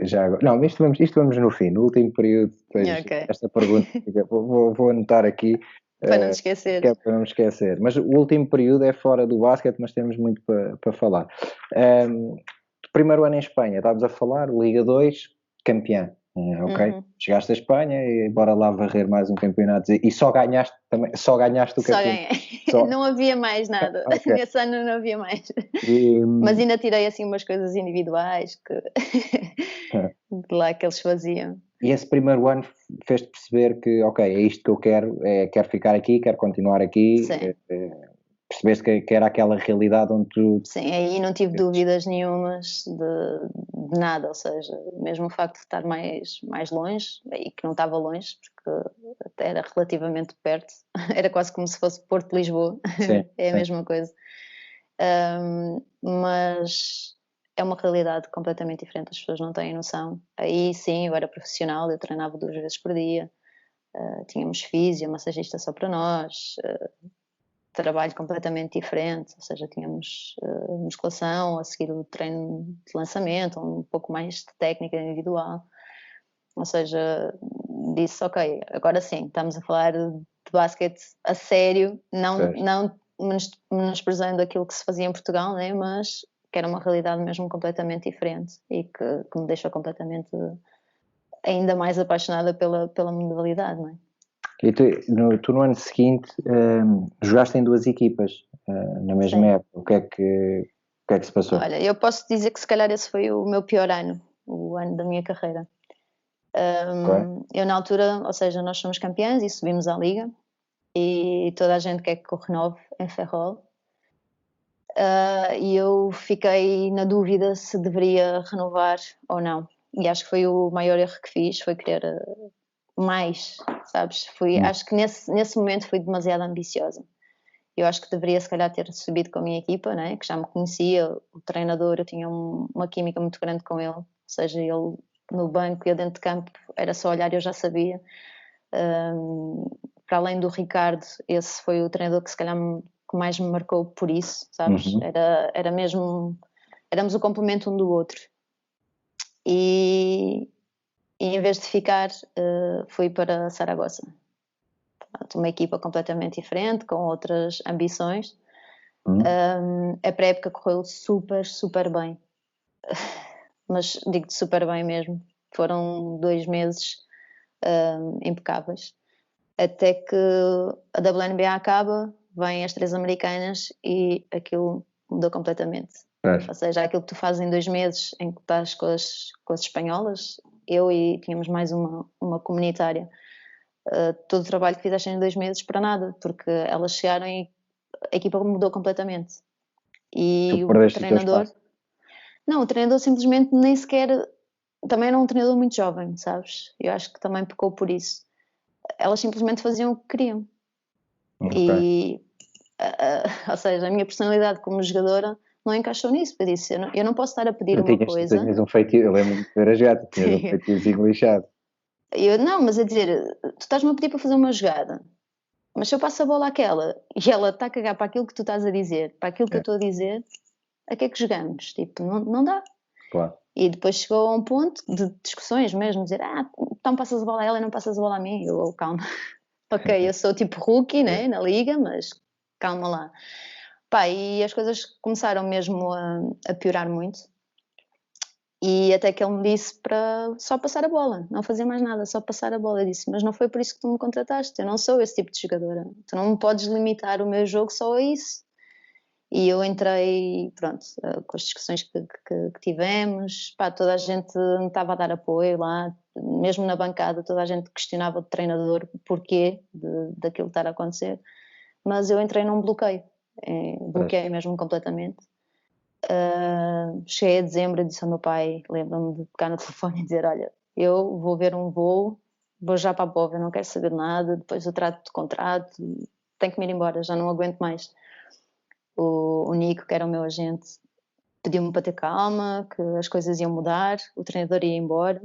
já agora... Não, isto vamos no fim, no último período, depois esta pergunta, vou anotar aqui. Para não te esquecer. Que é para não me esquecer. Mas o último período é fora do basquete, mas temos muito para falar. Primeiro ano em Espanha, estávamos a falar, Liga 2, campeã. Ok? Chegaste à Espanha e bora lá varrer mais um campeonato. E só ganhaste o campeonato. Não havia mais nada. Okay. Nesse ano não havia mais. Mas ainda tirei assim umas coisas individuais de lá que eles faziam. E esse primeiro ano fez-te perceber que, ok, é isto que eu quero ficar aqui, quero continuar aqui. Sim. Percebeste que era aquela realidade onde tu... Sim, aí não tive dúvidas nenhumas de nada, ou seja, mesmo o facto de estar mais longe, e que não estava longe, porque até era relativamente perto, era quase como se fosse Porto de Lisboa, é a mesma coisa. Mas é uma realidade completamente diferente, as pessoas não têm noção. Aí sim, eu era profissional, eu treinava 2 vezes por dia, tínhamos físio, massagista só para nós, trabalho completamente diferente, ou seja, tínhamos musculação, a seguir o treino de lançamento, um pouco mais de técnica individual, ou seja, disse, ok, agora sim, estamos a falar de basquete a sério, não menosprezando aquilo que se fazia em Portugal, né, mas que era uma realidade mesmo completamente diferente e que me deixou completamente ainda mais apaixonada pela modalidade, não é? E tu no ano seguinte jogaste em 2 equipas na mesma época. O que é que se passou? Olha, eu posso dizer que se calhar esse foi o meu pior ano, o ano da minha carreira. Eu na altura, ou seja, nós somos campeãs e subimos à liga e toda a gente quer que eu renove em Ferrol. E eu fiquei na dúvida se deveria renovar ou não. E acho que foi o maior erro que fiz, foi querer mais, sabes? Acho que nesse momento fui demasiado ambiciosa. Eu acho que deveria se calhar ter subido com a minha equipa, né? Que já me conhecia, o treinador, eu tinha uma química muito grande com ele, ou seja, ele no banco e eu dentro de campo, era só olhar e eu já sabia. Para além do Ricardo, esse foi o treinador que se calhar que mais me marcou por isso, sabes? Era mesmo, éramos o complemento um do outro. E em vez de ficar, fui para Saragossa. Uma equipa completamente diferente, com outras ambições. A pré-época correu super, super bem. Mas digo-te super bem mesmo. Foram 2 meses impecáveis. Até que a WNBA acaba, vêm as 3 americanas e aquilo mudou completamente. Ou seja, aquilo que tu fazes em 2 meses em que estás com as espanholas, eu e tínhamos mais uma comunitária, todo o trabalho que fizeste em 2 meses para nada, porque elas chegaram e a equipa mudou completamente. E o treinador... Não, o treinador simplesmente nem sequer... Também era um treinador muito jovem, sabes? Eu acho que também pecou por isso. Elas simplesmente faziam o que queriam. E, ou seja, a minha personalidade como jogadora não encaixou nisso. Eu disse, eu não posso estar a pedir uma coisa. Um feitio, eu lembro de ver a jogada, tinhas um feitiozinho lixado. Não, mas a dizer, tu estás-me a pedir para fazer uma jogada, mas se eu passo a bola àquela e ela está a cagar para aquilo que tu estás a dizer, para aquilo que eu estou a dizer, a que é que jogamos? Tipo, não dá. Claro. E depois chegou a um ponto de discussões mesmo, dizer, então passas a bola a ela e não passas a bola a mim. Eu, calma. Ok, eu sou tipo rookie, né, na liga, mas calma lá. Pá, e as coisas começaram mesmo a piorar muito. E até que ele me disse para só passar a bola, não fazer mais nada, só passar a bola. Eu disse, mas não foi por isso que tu me contrataste, eu não sou esse tipo de jogadora. Tu não me podes limitar o meu jogo só a isso. E eu entrei, pronto, com as discussões que tivemos, pá, toda a gente me estava a dar apoio lá, mesmo na bancada, toda a gente questionava o treinador o porquê daquilo estar a acontecer, mas eu entrei num bloqueio, bloqueei mesmo completamente. Cheguei a dezembro e disse ao meu pai, lembro-me de pegar no telefone e dizer, olha, eu vou ver um voo, vou já para a Póvoa, não quero saber de nada, depois eu trato de contrato, tenho que me ir embora, já não aguento mais. O Nico, que era o meu agente, pediu-me para ter calma, que as coisas iam mudar, o treinador ia embora.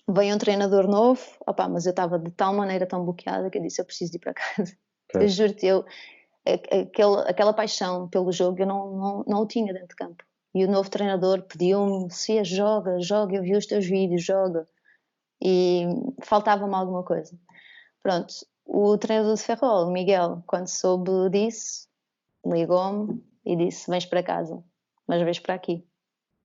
Veio um treinador novo, mas eu estava de tal maneira tão bloqueada que eu disse, eu preciso ir para casa. Eu juro-te, aquela paixão pelo jogo eu não o tinha dentro de campo. E o novo treinador pediu-me, Sofia, joga, eu vi os teus vídeos, joga. E faltava-me alguma coisa. Pronto, o treinador de Ferrol, o Miguel, quando soube disso, ligou-me e disse, vens para casa, mas vens para aqui.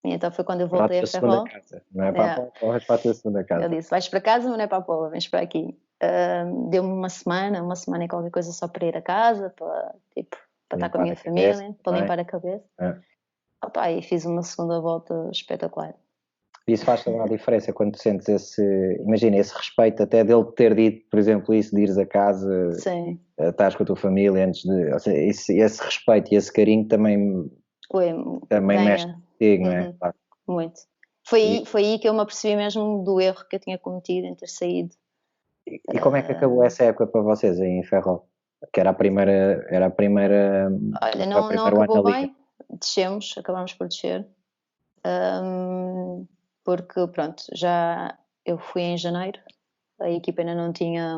E então foi quando eu voltei a Ferrol. Não é para a Póvoa, vais para a tua segunda casa. Ele disse, vais para casa, mas não é para a Póvoa, vens para aqui. Deu-me uma semana e qualquer coisa só para ir a casa, para estar com a minha família, para limpar a cabeça. E fiz uma segunda volta espetacular. Isso faz toda a diferença quando tu sentes esse respeito, até dele ter dito, por exemplo, isso de ires a casa, estás com a tua família antes de. Ou seja, esse respeito e esse carinho também mexe contigo, não é? Claro. Muito. Foi aí que eu me apercebi mesmo do erro que eu tinha cometido em ter saído. E como é que acabou essa época para vocês em Ferrol? Que era a primeira. Olha, não acabou bem, descemos, acabámos por descer. Porque pronto, já eu fui em janeiro, a equipa ainda não tinha,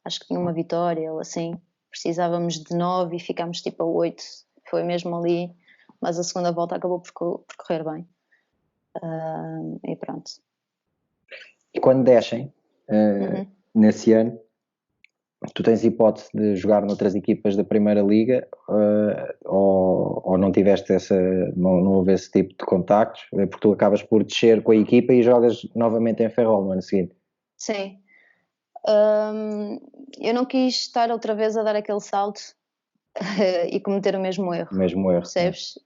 acho que tinha uma vitória ou assim, precisávamos de 9 e ficámos tipo a 8, foi mesmo ali, mas a segunda volta acabou por correr bem. E pronto. E quando descem, nesse ano, tu tens hipótese de jogar noutras equipas da Primeira Liga ou não tiveste não houve esse tipo de contactos, porque tu acabas por descer com a equipa e jogas novamente em Ferrol no ano seguinte? Sim. Eu não quis estar outra vez a dar aquele salto e cometer o mesmo erro. Percebes?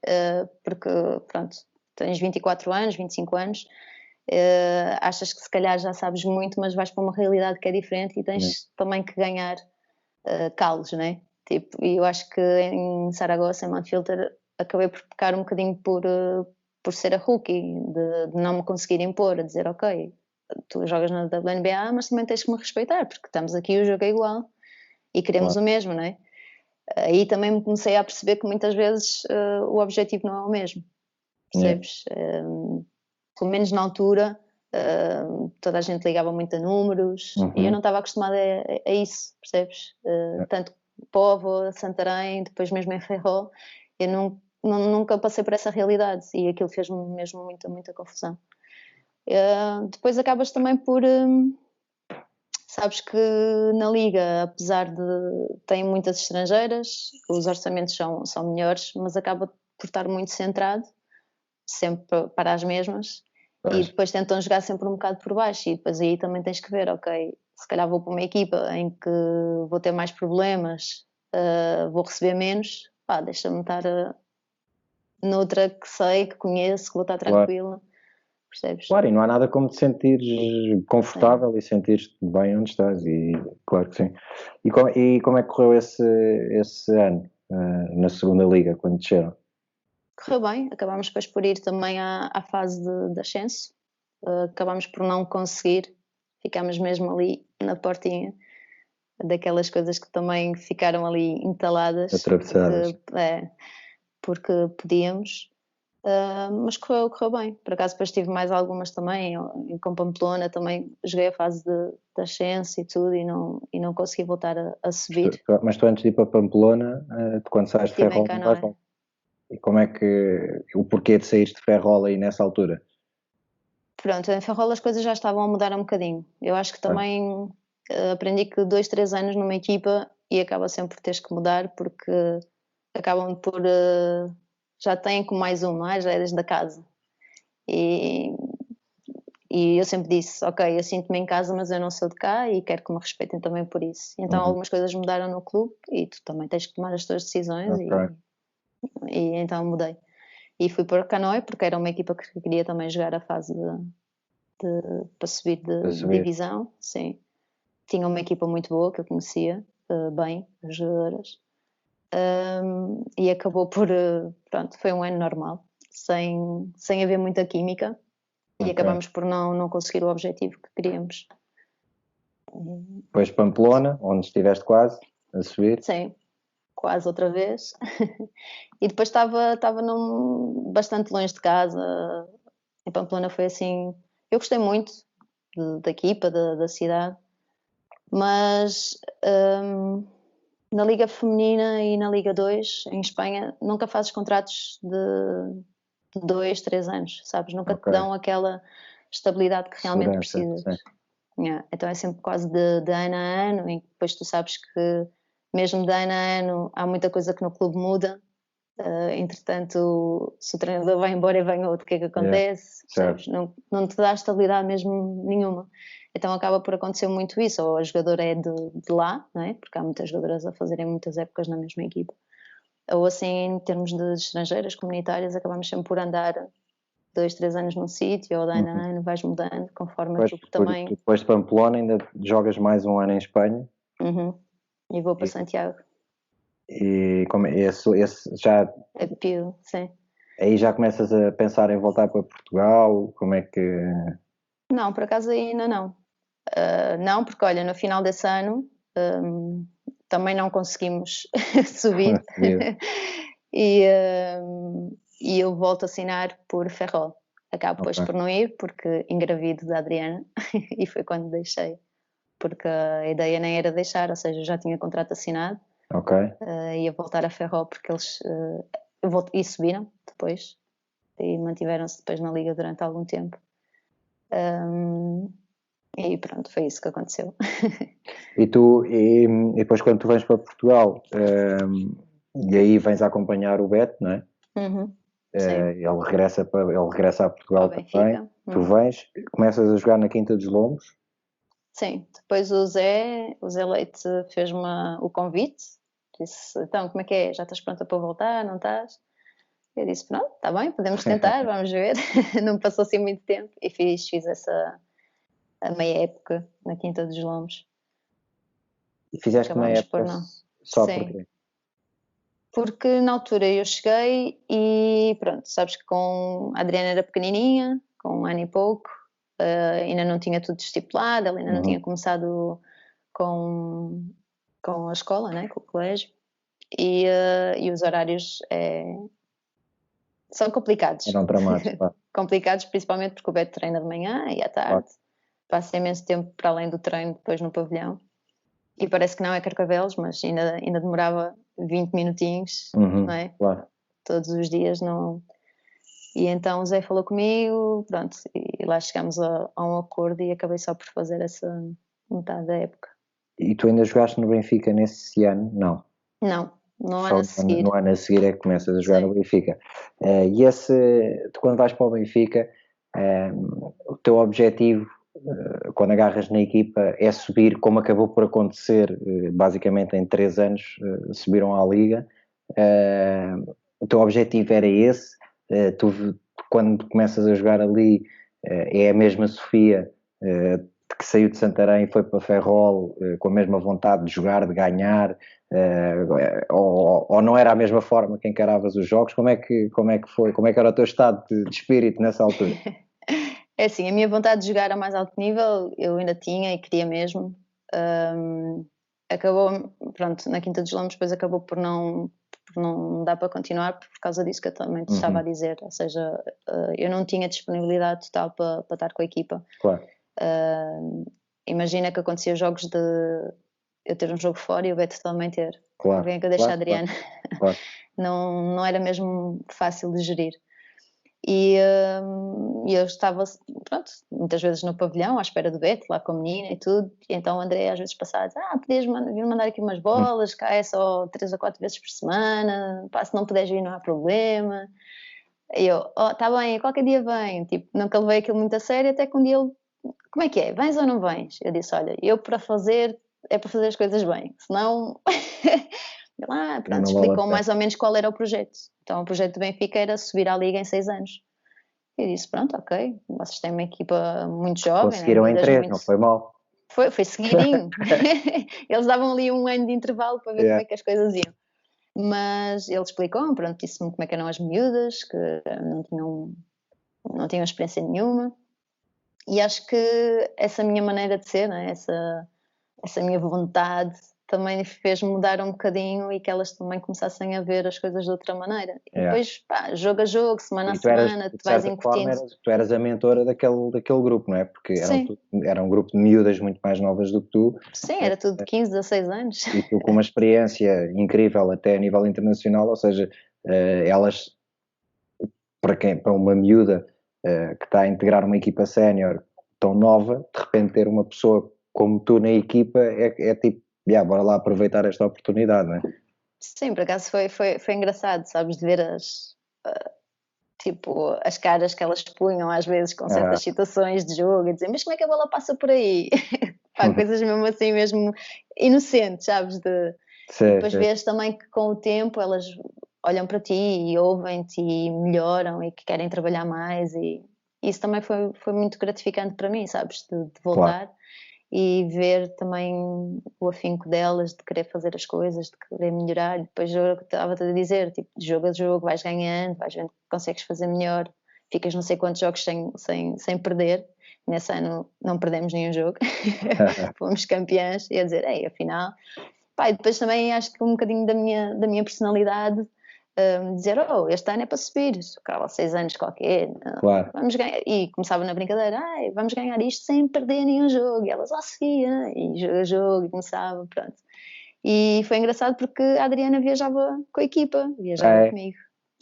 Porque, pronto, tens 24 anos, 25 anos, achas que se calhar já sabes muito, mas vais para uma realidade que é diferente e tens também que ganhar calos, né? Tipo, e eu acho que em Saragossa, em Mountfilter, acabei por pecar um bocadinho por ser a rookie, de não me conseguir impor, a dizer, ok, tu jogas na WNBA, mas também tens que me respeitar, porque estamos aqui e o jogo é igual e queremos o mesmo, não é? Aí também me comecei a perceber que muitas vezes o objetivo não é o mesmo, percebes? Pelo menos na altura toda a gente ligava muito a números e eu não estava acostumada a isso, percebes? Tanto Póvoa, Santarém, depois mesmo em Ferrol, eu nunca passei por essa realidade e aquilo fez-me mesmo muita confusão. Depois acabas também por... sabes que na Liga, apesar de tem muitas estrangeiras, os orçamentos são melhores, mas acaba por estar muito centrado, sempre para as mesmas, e depois tentam jogar sempre um bocado por baixo, e depois aí também tens que ver, ok, se calhar vou para uma equipa em que vou ter mais problemas, vou receber menos, deixa-me estar noutra que sei, que conheço, que vou estar tranquila. Percebes? Claro, e não há nada como te sentires confortável e sentires-te bem onde estás, e claro que sim. E como é que correu esse ano na segunda liga, quando desceram? Correu bem, acabámos depois por ir também à fase de ascenso, acabámos por não conseguir, ficámos mesmo ali na portinha, daquelas coisas que também ficaram ali entaladas. Atravessadas. Porque podíamos. Mas correu bem. Por acaso depois tive mais algumas também, com Pamplona também joguei a fase de ascenso e tudo e não consegui voltar a subir. Mas tu antes de ir para Pamplona, quando sais de Ferrol, não vais lá. E como é que, o porquê de sair de Ferrol aí nessa altura? Pronto, em Ferrol as coisas já estavam a mudar um bocadinho. Eu acho que também aprendi que 2-3 anos numa equipa e acaba sempre por teres que mudar porque acabam por... já têm como mais uma, já é desde a casa. E eu sempre disse, ok, eu sinto-me em casa, mas eu não sou de cá e quero que me respeitem também por isso. Então algumas coisas mudaram no clube e tu também tens que tomar as tuas decisões e então mudei. E fui para Canoe porque era uma equipa que queria também jogar a fase para subir de divisão, sim. Tinha uma equipa muito boa que eu conhecia bem, as jogadoras. E acabou por, pronto, foi um ano normal, sem haver muita química e acabamos por não conseguir o objetivo que queríamos. Depois Pamplona, onde estiveste quase a subir. Sim, quase outra vez. E depois estava bastante longe de casa. Em Pamplona foi assim, eu gostei muito da equipa, da cidade, mas na Liga Feminina e na Liga 2, em Espanha, nunca fazes contratos de 2-3 anos, sabes? Nunca te dão aquela estabilidade que realmente precisas. Então é sempre quase de ano a ano, e depois tu sabes que mesmo de ano a ano há muita coisa que no clube muda. Entretanto, se o treinador vai embora e vem outro, o que é que acontece? Não te dá estabilidade mesmo nenhuma. Então acaba por acontecer muito isso, ou a jogadora é de lá, não é? Porque há muitas jogadoras a fazerem muitas épocas na mesma equipa, ou assim em termos de estrangeiras, comunitárias, acabamos sempre por andar 2-3 anos num sítio, ou de ano a ano vais mudando, conforme depois, tu também... Depois de Pamplona ainda jogas mais um ano em Espanha? E vou para Santiago. E como esse já... É Pio, sim. Aí já começas a pensar em voltar para Portugal? Como é que... Não, por acaso ainda não. Não, porque olha, no final desse ano também não conseguimos subir e eu volto a assinar por Ferrol. Acabo depois por não ir porque engravido da Adriana e foi quando deixei, porque a ideia nem era deixar, ou seja, eu já tinha contrato assinado, ia voltar a Ferrol porque eles e subiram depois e mantiveram-se depois na liga durante algum tempo. E pronto, foi isso que aconteceu. E depois quando tu vens para Portugal, e aí vens a acompanhar o Beto, não é? Ele regressa a Portugal também. Tu vens, começas a jogar na Quinta dos Lombos. Sim, depois o Zé Leite fez-me o convite, disse, então como é que é, já estás pronta para voltar, não estás? Eu disse, pronto, está bem, podemos tentar, vamos ver. Não passou assim muito tempo e fiz a meia época na Quinta dos Lombos. E fizeste meia época só porque? Porque na altura eu cheguei e pronto, sabes que a Adriana era pequenininha, com um ano e pouco, ainda não tinha tudo estipulado, ela ainda não tinha começado com a escola, né, com o colégio, e os horários são complicados. Eram dramáticos, claro. Complicados principalmente porque o Beto treina de manhã e à tarde, passa imenso tempo para além do treino depois no pavilhão, e parece que não é Carcavelos, mas ainda demorava 20 minutinhos, não é? Claro. Todos os dias, não... E então o Zé falou comigo, pronto, e lá chegámos a um acordo e acabei só por fazer essa metade da época. E tu ainda jogaste no Benfica nesse ano? Não. Não, no ano a seguir. No ano a seguir é que começas a jogar no Benfica. E tu quando vais para o Benfica, o teu objetivo, quando agarras na equipa, é subir, como acabou por acontecer, basicamente em 3 anos, subiram à Liga. O teu objetivo era esse? Tu, quando começas a jogar ali, é a mesma Sofia que saiu de Santarém e foi para Ferrol com a mesma vontade de jogar, de ganhar, ou não era a mesma forma que encaravas os jogos? Como é que foi? Como é que era o teu estado de espírito nessa altura? É assim, a minha vontade de jogar a mais alto nível eu ainda tinha e queria mesmo, acabou, pronto, na Quinta dos Lombos depois acabou por não dar para continuar por causa disso que eu também te estava a dizer, ou seja, eu não tinha disponibilidade total para estar com a equipa. Claro. Imagina que acontecia jogos de eu ter um jogo fora e o Beto também ter. Claro. Alguém que eu deixe a Adriana. Claro. Não era mesmo fácil de gerir. E eu estava, pronto, muitas vezes no pavilhão à espera do Beto, lá com a menina e tudo, e então o André às vezes passava, podias vir mandar aqui umas bolas, cá é só 3 ou 4 vezes por semana, se não puderes vir não há problema. E eu, tá bem, qualquer dia venho, tipo, nunca levei aquilo muito a sério, até que um dia ele, como é que é, vens ou não vens? Eu disse, olha, eu para fazer as coisas bem, senão... pronto, explicou mais ou menos qual era o projeto. Então o projeto do Benfica era subir à Liga em 6 anos. Eu disse, pronto, ok, vocês têm uma equipa muito jovem. Conseguiram em 3, não foi mal. Foi seguidinho. Eles davam ali um ano de intervalo para ver como é que as coisas iam. Mas ele explicou, pronto, disse-me como é que eram as miúdas, que não tinham experiência nenhuma. E acho que essa minha maneira de ser, né, essa minha vontade também fez mudar um bocadinho e que elas também começassem a ver as coisas de outra maneira. E depois, jogo a jogo, semana a semana, tu vais incutindo. Tu eras a mentora daquele grupo, não é? Porque era um grupo de miúdas muito mais novas do que tu. Sim, era tudo de 15, 16 anos. E tu com uma experiência incrível até a nível internacional, ou seja, elas, para uma miúda que está a integrar uma equipa sénior tão nova, de repente ter uma pessoa como tu na equipa é tipo, bora lá aproveitar esta oportunidade, não é? Sim, por acaso foi engraçado, sabes, de ver as caras que elas punham às vezes com certas situações de jogo e dizer, mas como é que a bola passa por aí? Coisas mesmo assim, mesmo inocentes, sabes? E depois vês também que com o tempo elas olham para ti e ouvem-te e melhoram e que querem trabalhar mais e isso também foi muito gratificante para mim, sabes? De voltar. Claro. E ver também o afinco delas de querer fazer as coisas, de querer melhorar. Depois eu estava-te a dizer, tipo, de jogo a jogo vais ganhando, vais vendo que consegues fazer melhor, ficas não sei quantos jogos sem perder. Nesse ano não perdemos nenhum jogo, fomos campeãs, e a dizer, afinal... e depois também acho que um bocadinho da minha personalidade, dizer, este ano é para subir, há 6 anos qualquer, claro. Vamos ganhar, e começava na brincadeira, vamos ganhar isto sem perder nenhum jogo, e elas, Sofia, e jogo a jogo, e começava, pronto. E foi engraçado porque a Adriana viajava com a equipa, viajava comigo.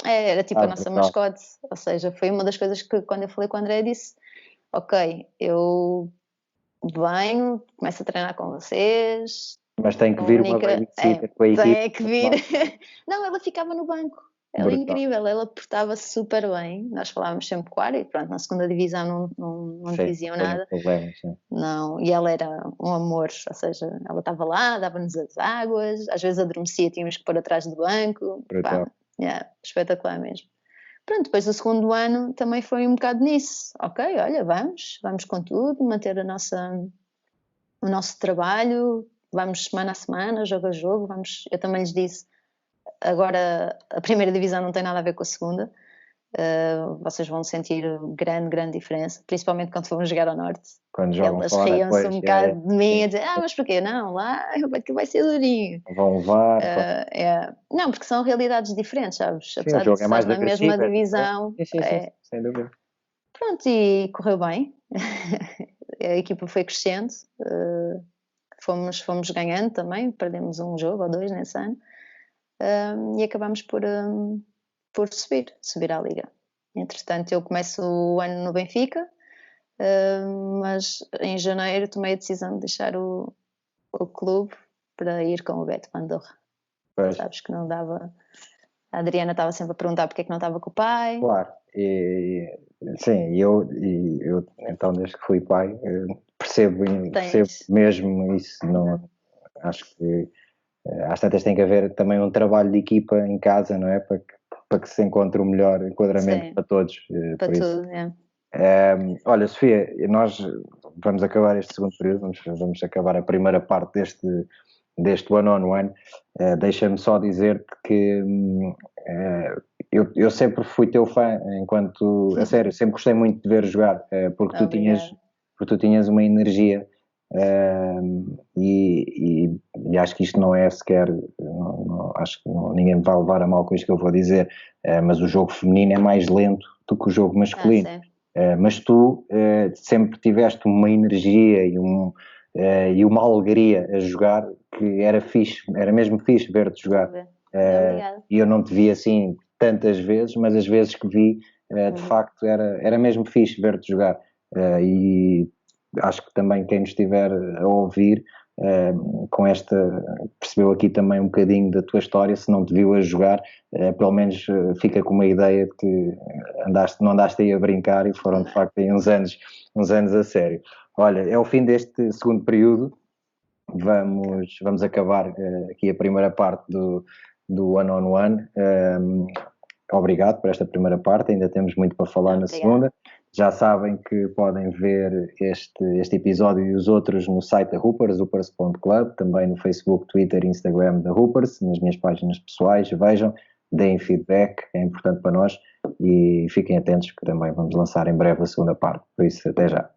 Era tipo a nossa mascote, ou seja, foi uma das coisas que quando eu falei com o André disse, ok, eu venho, começo a treinar com vocês... Mas tem que vir uma babysitter com a equipe. Tem que vir. Não, ela ficava no banco. Ela é incrível, ela portava-se super bem. Nós falávamos sempre com o ar e pronto, na segunda divisão não diziam nada. Problema, sim. Não, e ela era um amor, ou seja, ela estava lá, dava-nos as águas, às vezes adormecia, tínhamos que pôr atrás do banco. Espetacular mesmo. Pronto, depois do segundo ano também foi um bocado nisso. Ok, olha, vamos com tudo, manter o nosso trabalho. Vamos semana a semana, jogo a jogo, eu também lhes disse, agora a primeira divisão não tem nada a ver com a segunda, vocês vão sentir grande diferença, principalmente quando formos jogar ao Norte. Quando jogam elas fora, riam-se um bocado de mim a dizer, mas porquê? Não, lá vai ser durinho. Vão levar. Não, porque são realidades diferentes, sabes? Sim, apesar de estar na mesma divisão. Sim, sem dúvida. Pronto, e correu bem, a equipa foi crescendo, fomos ganhando também, perdemos um jogo ou 2 nesse ano, e acabámos por subir à Liga. Entretanto, eu começo o ano no Benfica, mas em janeiro tomei a decisão de deixar o clube para ir com o Beto Pandorra. Sabes que não dava... A Adriana estava sempre a perguntar porque é que não estava com o pai. Claro, sim, eu então desde que fui pai percebo mesmo isso. Não, acho que às tantas tem que haver também um trabalho de equipa em casa, não é? Para que se encontre o melhor enquadramento para todos. Para tudo, olha, Sofia, nós vamos acabar este segundo período, vamos acabar a primeira parte deste one-on-one. Deixa-me só dizer-te que eu sempre fui teu fã, a sério, sempre gostei muito de ver jogar, porque tu tinhas uma energia E acho que isto não é sequer, acho que ninguém vai levar a mal com isto que eu vou dizer, mas o jogo feminino é mais lento do que o jogo masculino. Mas tu sempre tiveste uma energia e uma alegria a jogar que era fixe, era mesmo fixe ver-te jogar. E eu não te vi assim tantas vezes, mas as vezes que vi, de facto, era mesmo fixe ver-te jogar. E acho que também quem nos estiver a ouvir com percebeu aqui também um bocadinho da tua história, se não te viu a jogar, pelo menos fica com uma ideia de que não andaste aí a brincar e foram de facto aí uns anos a sério. Olha, é o fim deste segundo período, vamos acabar aqui a primeira parte do One on One. Obrigado por esta primeira parte, ainda temos muito para falar na segunda. Já sabem que podem ver este episódio e os outros no site da Hoopers, hoopers.club, também no Facebook, Twitter e Instagram da Hoopers, nas minhas páginas pessoais. Vejam, deem feedback, é importante para nós, e fiquem atentos que também vamos lançar em breve a segunda parte. Por isso, até já.